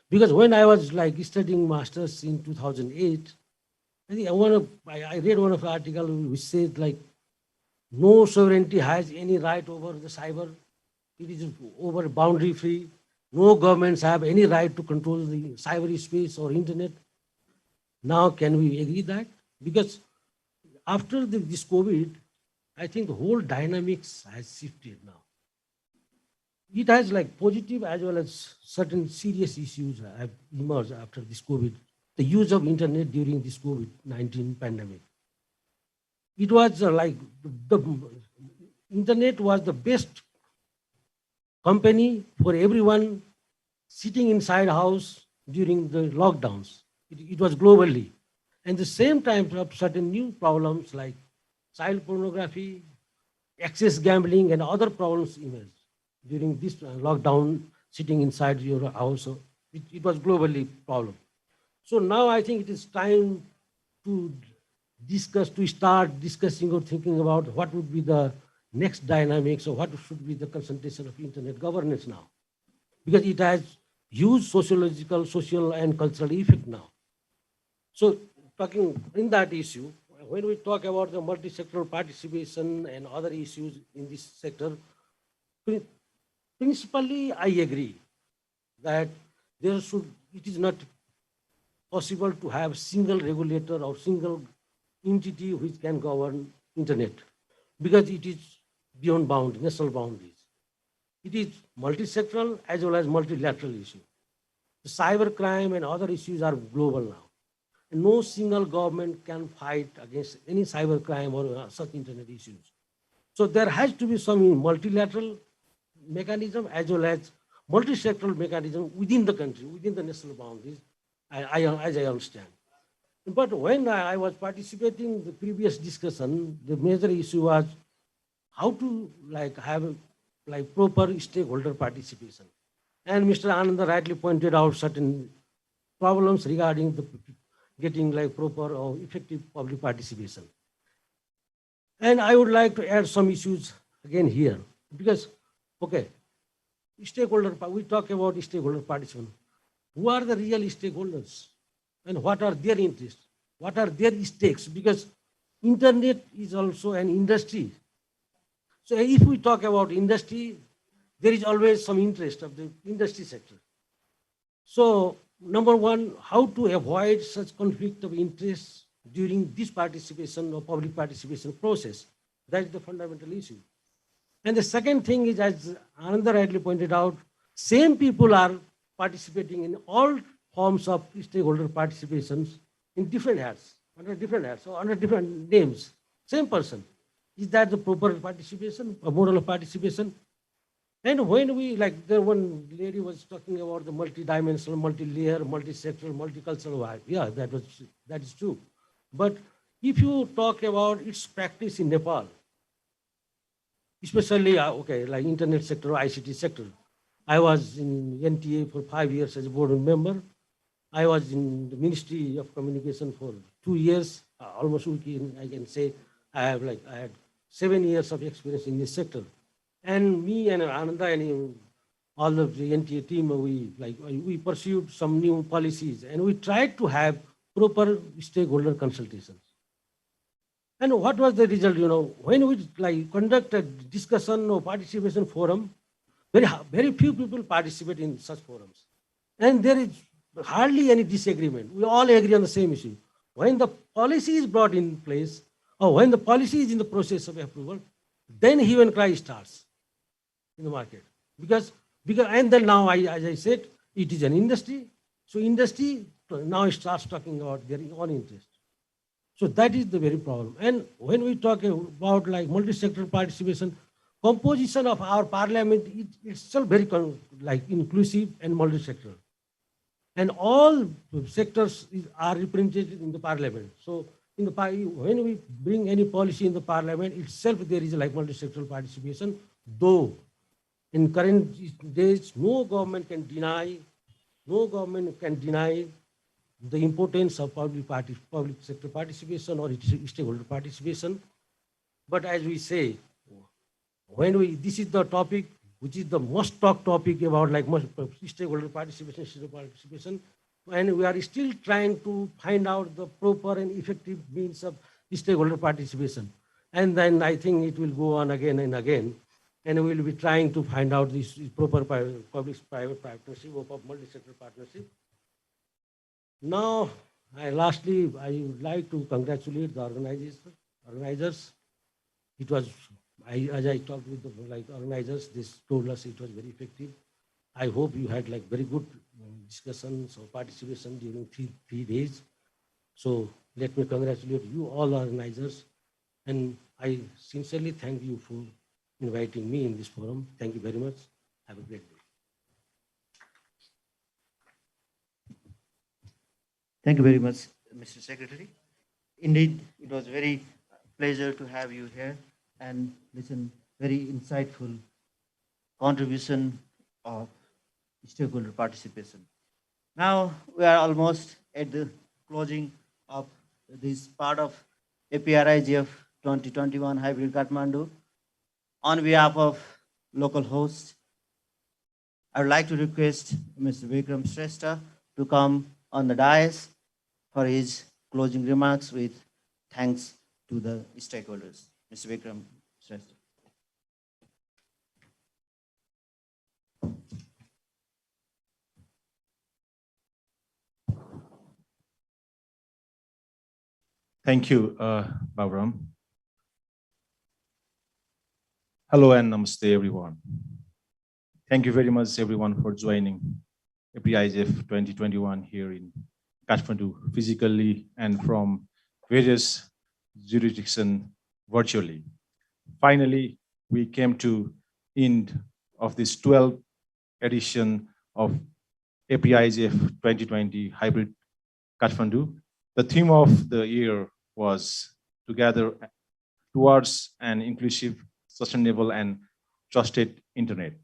Because when I was like studying masters in 2008, I think I read one of the article which said like no sovereignty has any right over the cyber. It is over boundary free. No governments have any right to control the cyber space or internet. Now, can we agree that? Because after this COVID, I think the whole dynamics has shifted now. It has like positive as well as certain serious issues have emerged after this COVID. The use of internet during this COVID-19 pandemic. It was like the internet was the best company for everyone sitting inside house during the lockdowns. It was globally. And the same time, certain new problems like child pornography, excess gambling, and other problems emerged during this lockdown, sitting inside your house. It was globally problem. So now I think it is time to start discussing or thinking about what would be the next dynamics or what should be the concentration of internet governance now. Because it has huge sociological, social, and cultural effect now. So talking in that issue, when we talk about the multi-sectoral participation and other issues in this sector, principally I agree that it is not possible to have single regulator or single entity which can govern internet because it is beyond boundaries, national boundaries. It is multi-sectoral as well as multilateral issue. The cyber crime and other issues are global now. And no single government can fight against any cyber crime or such internet issues. So there has to be some multilateral mechanism as well as multi-sectoral mechanism within the country, within the national boundaries, as I understand. But when I was participating in the previous discussion, the major issue was how to have proper stakeholder participation. And Mr. Ananda rightly pointed out certain problems regarding the getting proper or effective public participation. And I would like to add some issues again here because, okay, we talk about stakeholder participation. Who are the real stakeholders and what are their interests? What are their stakes? Because internet is also an industry. So if we talk about industry, there is always some interest of the industry sector. So number one, how to avoid such conflict of interest during this participation or public participation process. That is the fundamental issue. And the second thing is, as Ananda rightly pointed out, same people are participating in all forms of stakeholder participations in different hats, under different hats, or under different names. Same person. Is that the proper participation, a model of participation? And when we, the one lady was talking about the multi-dimensional, multi-layer, multi-sectoral, multicultural vibe. Yeah, that is true. But if you talk about its practice in Nepal, especially, internet sector, ICT sector, I was in NTA for 5 years as a board member. I was in the Ministry of Communication for 2 years, almost I can say I had 7 years of experience in this sector. And me and Ananda and all of the NTA team, we pursued some new policies and we tried to have proper stakeholder consultations. And what was the result? When we conduct a discussion or participation forum, very few people participate in such forums. And there is hardly any disagreement. We all agree on the same issue. When the policy is brought in place, or when the policy is in the process of approval, then hue and cry starts in the market. Because and then now, as I said, it is an industry. So industry now starts talking about their own interest. So that is the very problem. And when we talk about multi-sectoral participation, composition of our parliament is itself very inclusive and multi-sectoral. And all sectors are represented in the parliament. So when we bring any policy in the parliament itself, there is multi-sectoral participation, though in current days, no government can deny the importance of public sector participation or stakeholder participation. But as we say, this is the topic which is the most talked topic about like most stakeholder participation, and we are still trying to find out the proper and effective means of stakeholder participation. And then I think it will go on again and again, and we will be trying to find out this proper public-private partnership or multi-sector partnership. Now, lastly, I would like to congratulate the organizers. It was, as I talked with the organizers, this told us it was very effective. I hope you had very good discussions or participation during three days. So let me congratulate you all organizers, and I sincerely thank you for inviting me in this forum. Thank you very much. Have a great day. Thank you very much, Mr. Secretary. Indeed, it was very pleasure to have you here and listen very insightful contribution of stakeholder participation. Now we are almost at the closing of this part of APrIGF 2021 Hybrid Kathmandu. On behalf of local hosts, I would like to request Mr. Vikram Shrestha to come on the dais for his closing remarks with thanks to the stakeholders. Mr. Vikram Shrestha. Thank you, Bavram. Hello and namaste, everyone. Thank you very much, everyone, for joining APrIGF 2021 here in Kathmandu, physically and from various jurisdictions virtually. Finally, we came to end of this 12th edition of APrIGF 2020 Hybrid Kathmandu. The theme of the year was Together Towards an Inclusive, Sustainable and Trusted Internet.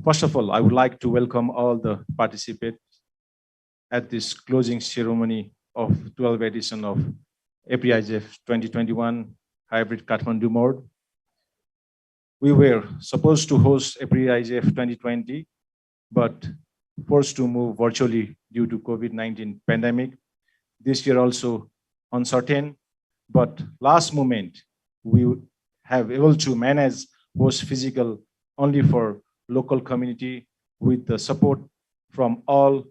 First of all, I would like to welcome all the participants at this closing ceremony of 12th edition of APrIGF 2021 Hybrid Kathmandu mode. We were supposed to host APrIGF 2020, but forced to move virtually due to COVID-19 pandemic. This year also uncertain, but last moment we have able to manage host physical only for local community with the support from all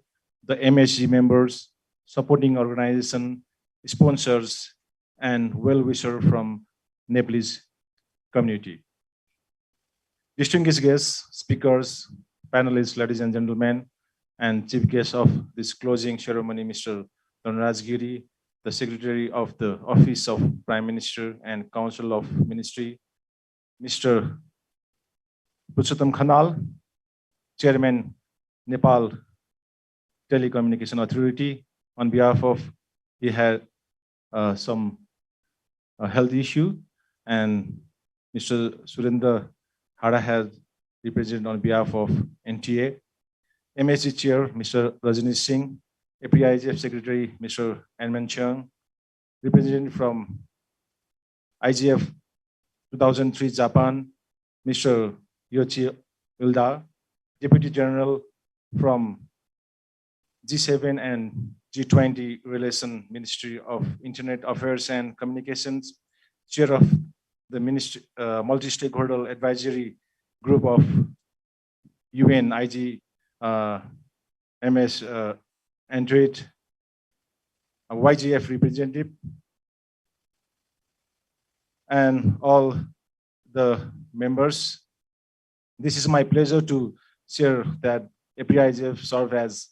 the MSG members, supporting organization, sponsors, and well-wishers from Nepalese community. Distinguished guests, speakers, panelists, ladies and gentlemen, and chief guest of this closing ceremony, Mr. Dhanraj Giri, the Secretary of the Office of Prime Minister and Council of Ministry, Mr. Purushottam Khanal, Chairman, Nepal Telecommunication Authority. On behalf of, he had some health issue, and Mr. Surendra Hara has represented on behalf of NTA. MSG Chair, Mr. Rajneesh Singh, APrIGF Secretary, Mr. Anman Chung, representative from IGF 2003 Japan, Mr. Yoichi Ilda, Deputy General from G7 and G20 Relation Ministry of Internet Affairs and Communications, Chair of the Ministry, Multi-Stakeholder Advisory Group of UN IG MS Android, a YGF representative, and all the members. This is my pleasure to share that APrIGF served as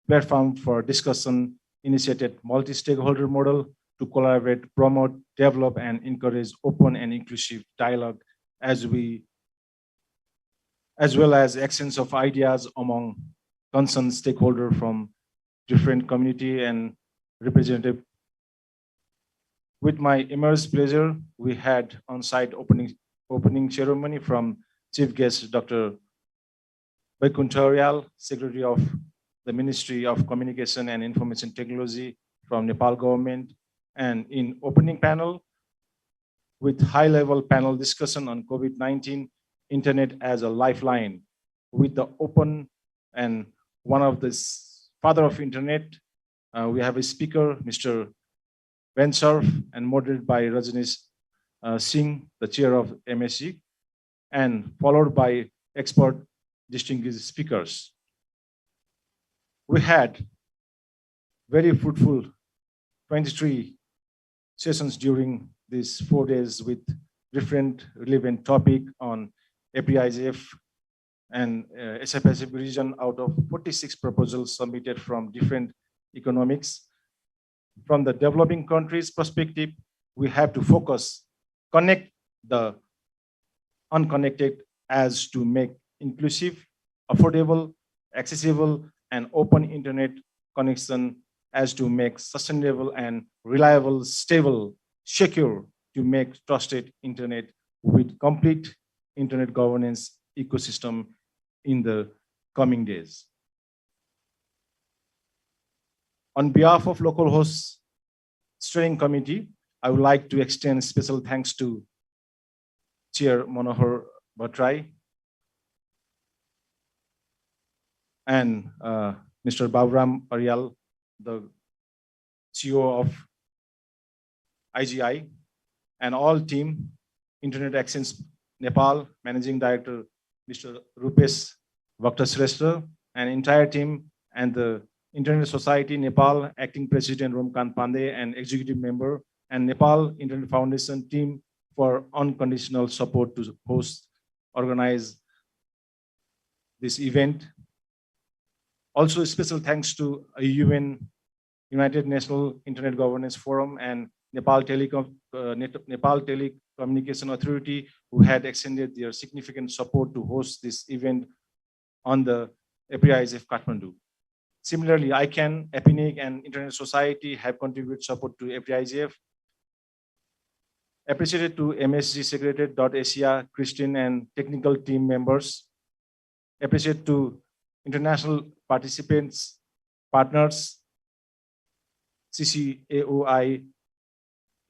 platform for discussion, initiated multi-stakeholder model to collaborate, promote, develop, and encourage open and inclusive dialogue as well as exchange of ideas among concerned stakeholders from different community and representative. With my immense pleasure, we had on-site opening ceremony from Chief Guest Dr. Vaikuntha, Secretary of the Ministry of Communication and Information Technology from Nepal government. And in opening panel, with high-level panel discussion on COVID-19, internet as a lifeline, with the open and one of the father of internet. We have a speaker, Mr. Ben Surf, and moderated by Rajneesh Singh, the chair of MSC, and followed by expert distinguished speakers. We had very fruitful 23 sessions during these 4 days with different relevant topic on APrIGF and Asia-Pacific region out of 46 proposals submitted from different economics. From the developing countries perspective, we have to focus, connect the unconnected as to make inclusive, affordable, accessible, and open internet connection as to make sustainable and reliable, stable, secure, to make trusted internet with complete internet governance ecosystem in the coming days. On behalf of local host steering committee, I would like to extend special thanks to Chair Manohar Bhattrai and Mr. Bavram Aryal, the CEO of IGI, and all team, Internet Exchange Nepal, Managing Director, Mr. Rupesh Bhaktashrestha, and entire team, and the Internet Society Nepal, Acting President Romkant Pandey, and Executive Member, and Nepal Internet Foundation team for unconditional support to host, organize this event. Also, special thanks to United National Internet Governance Forum and Nepal Telecommunication Authority, who had extended their significant support to host this event on the APrIGF Kathmandu. Similarly, ICANN, APNIC, and Internet Society have contributed support to APrIGF. Appreciated to MSG Secretariat Asia, Christine, and technical team members. Appreciate to international participants, partners, CCAOI,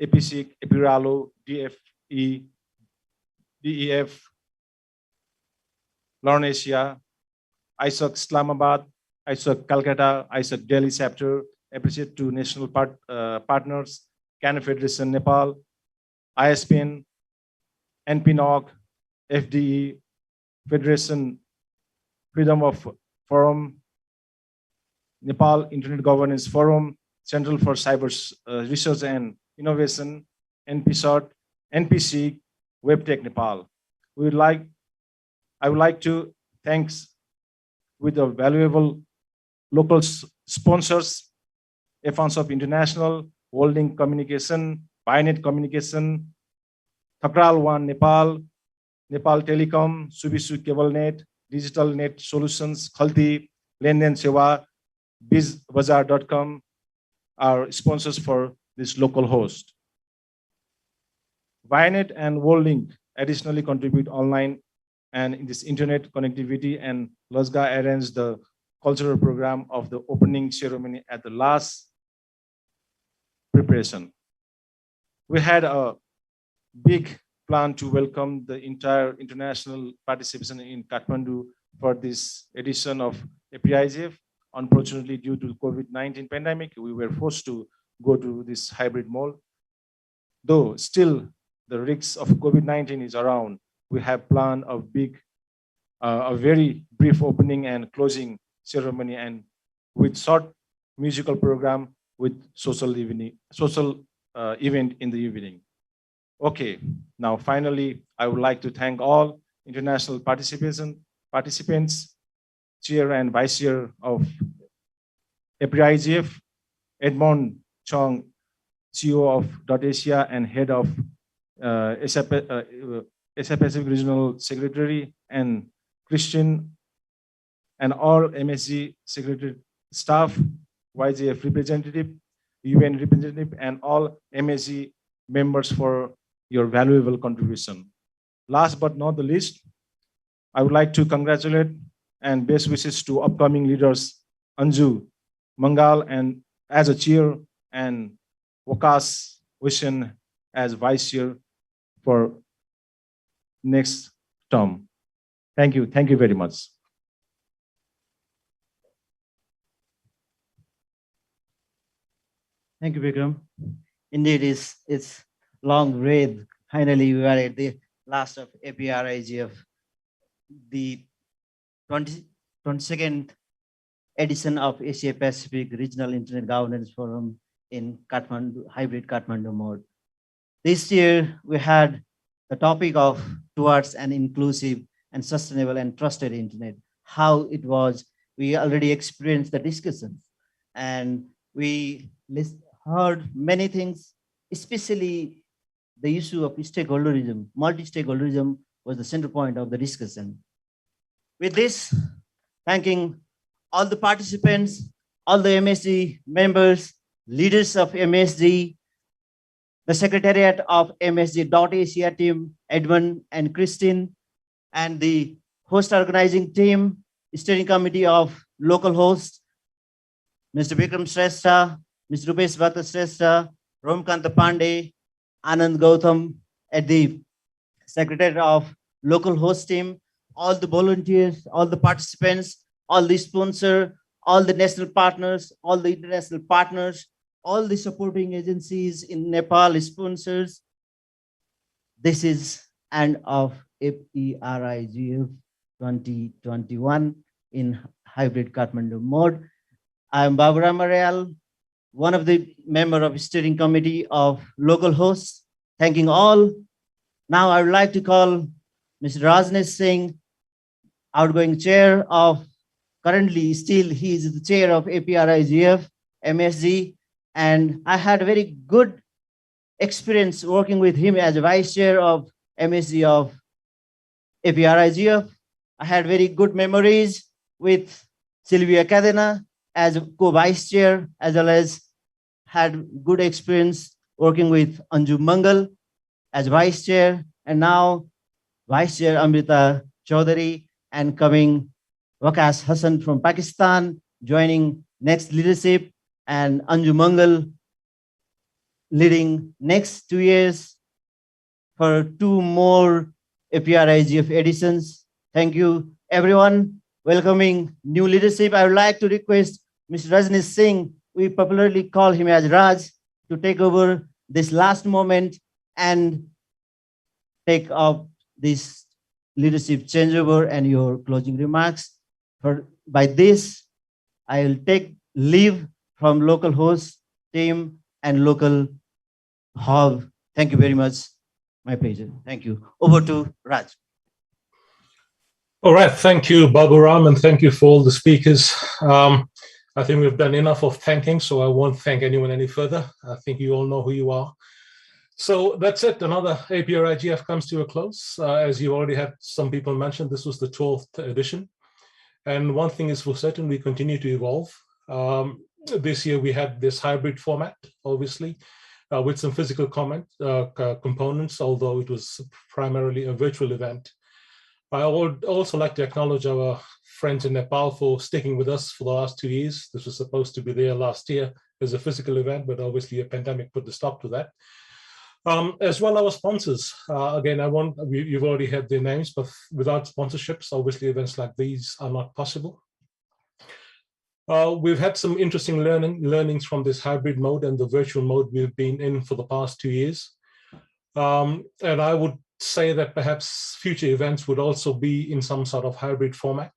APSIC, APIRALO, DFE, DEF, Learn Asia, ISOC Islamabad, ISOC Calcutta, ISOC Delhi chapter. Appreciate to national partners, Can Federation Nepal, ISPN, NPNOG, FDE, Federation Freedom of Forum, Nepal Internet Governance Forum, Central for Cyber Research and Innovation, NPSOT, NPC, WebTech Nepal. I would like to thanks with the valuable local sponsors, FONSOP International, Holding Communication, Binet Communication, Thakral One Nepal, Nepal Telecom, Subisu CableNet, Digital Net Solutions, Khalti, Lenden Sewa, BizBazaar.com are sponsors for this local host. Binet and WorldLink additionally contribute online and in this internet connectivity, and LOSGA arranged the cultural program of the opening ceremony at the last preparation. We had a big plan to welcome the entire international participation in Kathmandu for this edition of APrIGF. Unfortunately, due to COVID-19 pandemic, we were forced to go to this hybrid mode. Though still the risks of COVID-19 is around, we have planned a very brief opening and closing ceremony, and with short musical program with social event in the evening. Okay, now finally, I would like to thank all international participants, chair and vice chair of APrIGF, Edmond Chong, CEO of .Asia and head of Asia Pacific Regional Secretary, and Christian, and all MSG Secretary staff, YGF representative, UN representative, and all MSG members for your valuable contribution. Last but not the least, I would like to congratulate and best wishes to upcoming leaders, Anju Mangal and as a chair, and Wakas Wishen as vice chair. for next term. Thank you. Thank you very much. Thank you, Vikram. Indeed, it's long read. Finally, we are at the last of APrIGF, the 22nd edition of Asia Pacific Regional Internet Governance Forum in Kathmandu, hybrid Kathmandu mode. This year, we had the topic of towards an inclusive and sustainable and trusted internet. How it was, we already experienced the discussions, and we heard many things, especially the issue of stakeholderism. Multi-stakeholderism was the center point of the discussion. With this, thanking all the participants, all the MSG members, leaders of MSG, the secretariat of MSG.Asia team, Edmund and Christine, and the host organizing team, steering committee of local hosts, Mr. Vikram Shrestha, Mr. Rupesh Bhatta Shrestha, Romkanta Pandey, Anand Gautam, at the secretariat of local host team, all the volunteers, all the participants, all the sponsors, all the national partners, all the international partners, all the supporting agencies in Nepal, sponsors. This is end of APrIGF 2021 in hybrid Kathmandu mode. I am Babura Marial, one of the member of steering committee of local hosts. Thanking all. Now I would like to call Mr. Rajneesh Singh, outgoing chair of, currently still he is the chair of APrIGF, MSG, and I had a very good experience working with him as a vice chair of MSG of APrIGF. I had very good memories with Sylvia Cadena as co-vice chair, as well as had good experience working with Anju Mangal as vice chair, and now vice chair Amrita Chaudhary, and coming Waqas Hassan from Pakistan, joining next leadership, and Anju Mangal leading next 2 years for 2 more APrIGF editions. Thank you, everyone. Welcoming new leadership, I would like to request Mr. Rajneesh Singh, we popularly call him as Raj, to take over this last moment and take up this leadership changeover and your closing remarks. By this, I will take leave from local host team and local hub. Thank you very much. My pleasure. Thank you. Over to Raj. All right. Thank you, Baburam, and thank you for all the speakers. I think we've done enough of thanking, so I won't thank anyone any further. I think you all know who you are. So that's it. Another APrIGF comes to a close. As you already had some people mention, this was the 12th edition. And one thing is for certain, we continue to evolve. This year we had this hybrid format, obviously, with some physical components, although it was primarily a virtual event. I would also like to acknowledge our friends in Nepal for sticking with us for the last 2 years. This was supposed to be there last year as a physical event, but obviously a pandemic put the stop to that. As well, our sponsors. Again, you've already had their names, but without sponsorships, obviously events like these are not possible. We've had some interesting learnings from this hybrid mode and the virtual mode we've been in for the past 2 years. And I would say that perhaps future events would also be in some sort of hybrid format,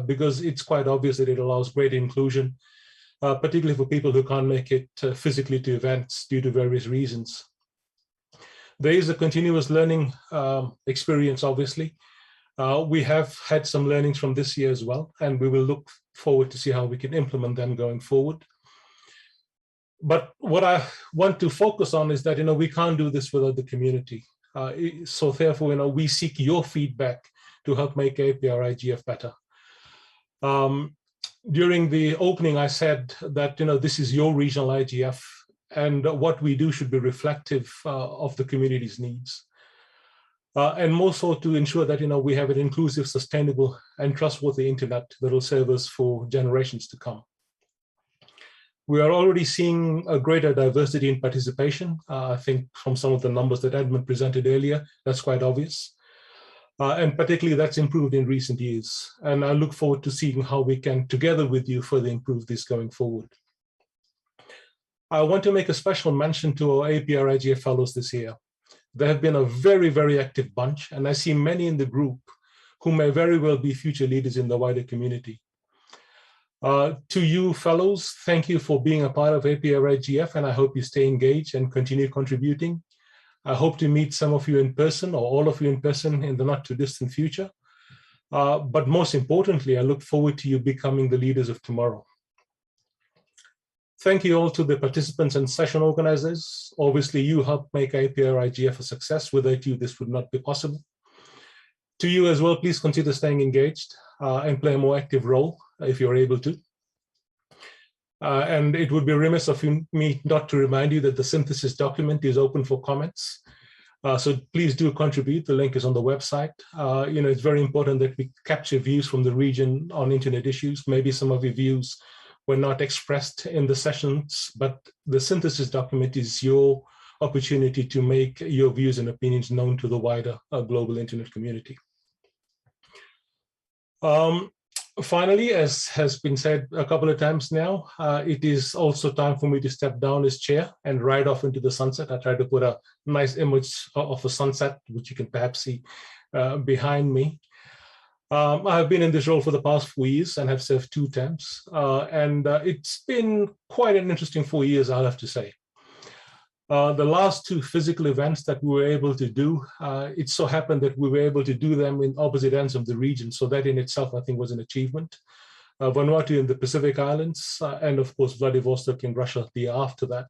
because it's quite obvious that it allows great inclusion, particularly for people who can't make it physically to events due to various reasons. There is a continuous learning experience, obviously. We have had some learnings from this year as well, and we will look forward to see how we can implement them going forward. But what I want to focus on is that, we can't do this without the community. So therefore, we seek your feedback to help make APrIGF better. During the opening, I said that, this is your regional IGF, and what we do should be reflective of the community's needs. And more so to ensure that, we have an inclusive, sustainable, and trustworthy internet that will serve us for generations to come. We are already seeing a greater diversity in participation. I think from some of the numbers that Edmund presented earlier, that's quite obvious. And particularly that's improved in recent years. And I look forward to seeing how we can, together with you, further improve this going forward. I want to make a special mention to our APrIGF fellows this year. They have been a very, very active bunch, and I see many in the group who may very well be future leaders in the wider community. To you fellows, thank you for being a part of APrIGF, and I hope you stay engaged and continue contributing. I hope to meet some of you in person, or all of you in person, in the not too distant future. But most importantly, I look forward to you becoming the leaders of tomorrow. Thank you all to the participants and session organizers. Obviously, you helped make APrIGF a success. Without you, this would not be possible. To you as well, please consider staying engaged and play a more active role if you're able to. And it would be remiss of me not to remind you that the synthesis document is open for comments. So please do contribute. The link is on the website. It's very important that we capture views from the region on internet issues. Maybe some of your views were not expressed in the sessions, but the synthesis document is your opportunity to make your views and opinions known to the wider global internet community. Finally, as has been said a couple of times now, it is also time for me to step down as chair and ride off into the sunset. I tried to put a nice image of a sunset, which you can perhaps see behind me. I've been in this role for the past 4 years and have served 2 terms. It's been quite an interesting 4 years, I'll have to say. The last 2 physical events that we were able to do, it so happened that we were able to do them in opposite ends of the region. So that in itself, I think, was an achievement. Vanuatu in the Pacific Islands, and of course, Vladivostok in Russia the year after that.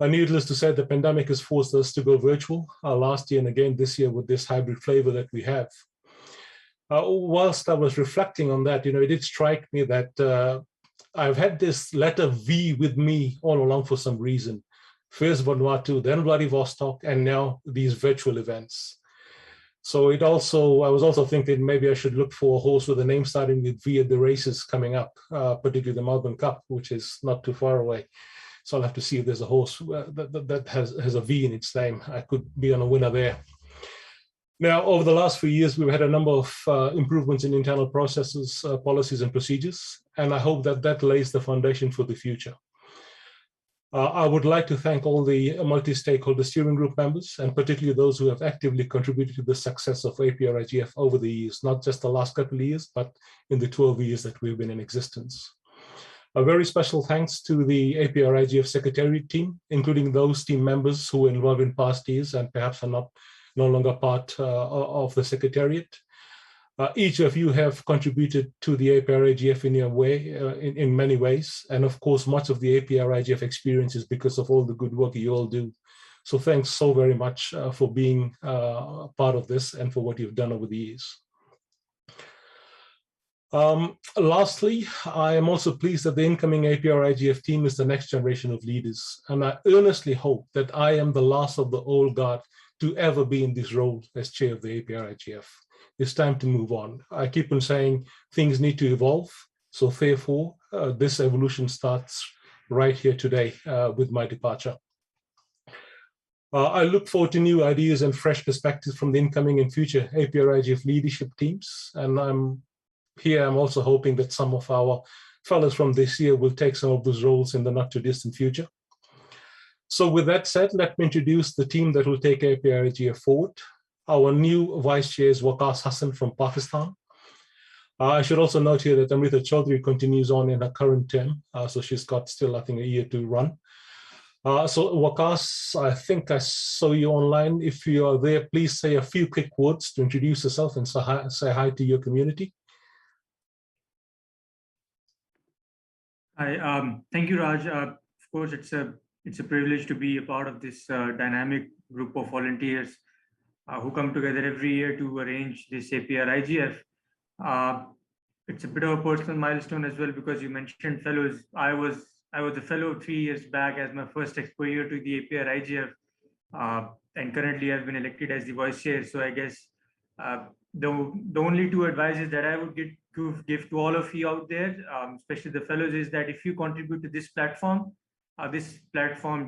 Needless to say, the pandemic has forced us to go virtual last year and again this year with this hybrid flavor that we have. Whilst I was reflecting on that, it did strike me that I've had this letter V with me all along for some reason. First Vanuatu, then Vladivostok, and now these virtual events. So I was also thinking maybe I should look for a horse with a name starting with V at the races coming up, particularly the Melbourne Cup, which is not too far away. So I'll have to see if there's a horse that has a V in its name. I could be on a winner there. Now, over the last few years, we've had a number of improvements in internal processes, policies, and procedures, and I hope that that lays the foundation for the future. I would like to thank all the multi-stakeholder steering group members, and particularly those who have actively contributed to the success of APrIGF over the years, not just the last couple of years, but in the 12 years that we've been in existence. A very special thanks to the APrIGF Secretariat team, including those team members who were involved in past years and perhaps are no longer part of the Secretariat. Each of you have contributed to the APrIGF in your way, in many ways. And of course, much of the APrIGF experience is because of all the good work you all do. So thanks so very much for being part of this and for what you've done over the years. Lastly, I am also pleased that the incoming APrIGF team is the next generation of leaders. And I earnestly hope that I am the last of the old guard to ever be in this role as chair of the APrIGF. It's time to move on. I keep on saying things need to evolve. So therefore, this evolution starts right here today with my departure. I look forward to new ideas and fresh perspectives from the incoming and future APrIGF leadership teams. And I'm also hoping that some of our fellows from this year will take some of those roles in the not too distant future. So with that said, let me introduce the team that will take APrIGF forward. Our new vice chair is Waqas Hassan from Pakistan. I should also note here that Amrita Chaudhary continues on in her current term. So she's got still, I think, a year to run. So Waqas, I think I saw you online. If you are there, please say a few quick words to introduce yourself and say hi to your community. Hi, thank you, Raj. Of course, it's a privilege to be a part of this dynamic group of volunteers who come together every year to arrange this APrIGF. It's a bit of a personal milestone as well because you mentioned fellows. I was a fellow 3 years back as my first exposure to the APrIGF, and currently I've been elected as the vice chair. So I guess the only two advices that I would give to all of you out there, especially the fellows, is that if you contribute to this platform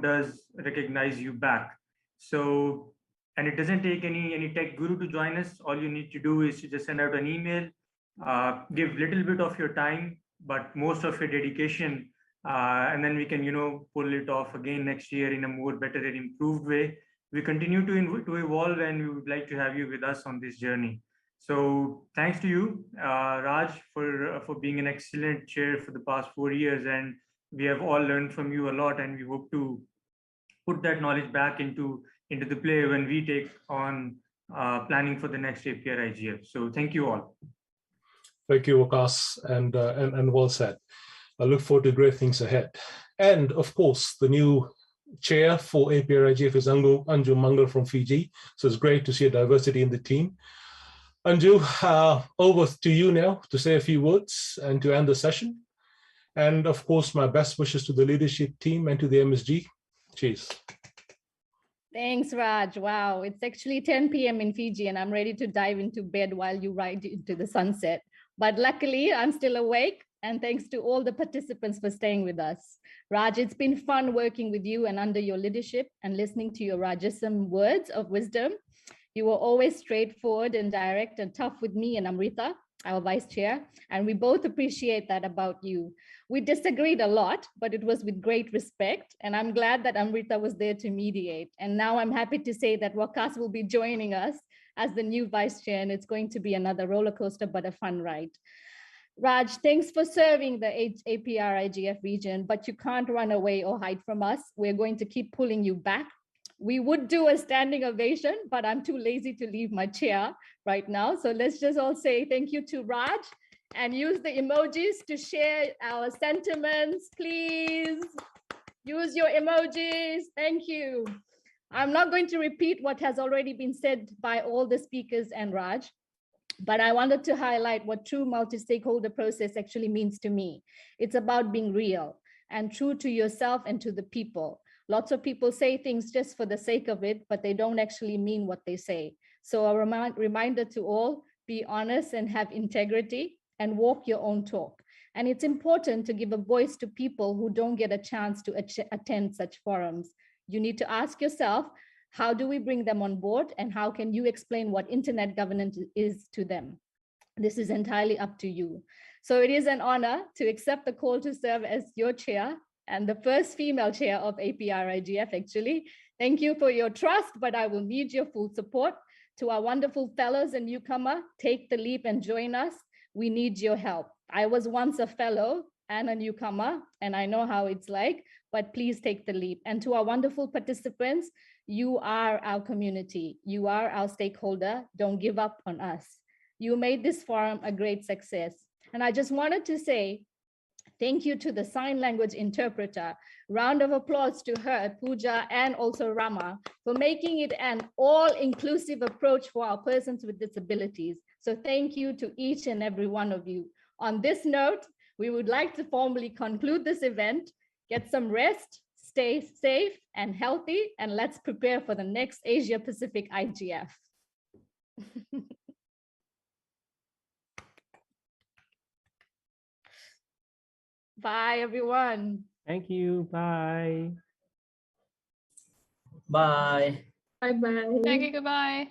does recognize you back. So, and it doesn't take any tech guru to join us. All you need to do is to just send out an email, give little bit of your time, but most of your dedication, and then we can, pull it off again next year in a more better and improved way. We continue to evolve, and we would like to have you with us on this journey. So thanks to you, Raj, for being an excellent chair for the past 4 years, and we have all learned from you a lot, and we hope to put that knowledge back into the play when we take on planning for the next APrIGF. So thank you all. Thank you, Waqas, and well said. I look forward to great things ahead. And of course, the new chair for APrIGF is Anju Mangal from Fiji. So it's great to see a diversity in the team. Anju, over to you now to say a few words and to end the session. And of course, my best wishes to the leadership team and to the MSG. Cheers. Thanks, Raj. Wow, it's actually 10 p.m. in Fiji, and I'm ready to dive into bed while you ride into the sunset. But luckily, I'm still awake, and thanks to all the participants for staying with us. Raj, it's been fun working with you and under your leadership and listening to your Rajism words of wisdom. You were always straightforward and direct and tough with me and Amrita, our vice chair, and we both appreciate that about you. We disagreed a lot, but it was with great respect, and I'm glad that Amrita was there to mediate. And now I'm happy to say that Waqas will be joining us as the new vice chair, and it's going to be another roller coaster, but a fun ride. Raj, thanks for serving the APrIGF region, but you can't run away or hide from us. We're going to keep pulling you back. We would do a standing ovation, but I'm too lazy to leave my chair right now. So let's just all say thank you to Raj and use the emojis to share our sentiments, please. Use your emojis. Thank you. I'm not going to repeat what has already been said by all the speakers and Raj, but I wanted to highlight what true multi-stakeholder process actually means to me. It's about being real and true to yourself and to the people. Lots of people say things just for the sake of it, but they don't actually mean what they say. So a reminder to all, be honest and have integrity and walk your own talk. And it's important to give a voice to people who don't get a chance to attend such forums. You need to ask yourself, how do we bring them on board, and how can you explain what internet governance is to them? This is entirely up to you. So it is an honor to accept the call to serve as your chair and the first female chair of APrIGF, actually. Thank you for your trust, but I will need your full support. To our wonderful fellows and newcomer, take the leap and join us. We need your help. I was once a fellow and a newcomer, and I know how it's like, but please take the leap. And to our wonderful participants, you are our community. You are our stakeholder. Don't give up on us. You made this forum a great success. And I just wanted to say, thank you to the sign language interpreter. Round of applause to her, Pooja, and also Rama for making it an all-inclusive approach for our persons with disabilities. So thank you to each and every one of you. On this note, we would like to formally conclude this event. Get some rest, stay safe and healthy, and let's prepare for the next Asia Pacific IGF. Bye, everyone. Thank you. Bye. Bye. Bye-bye. Thank you. Goodbye.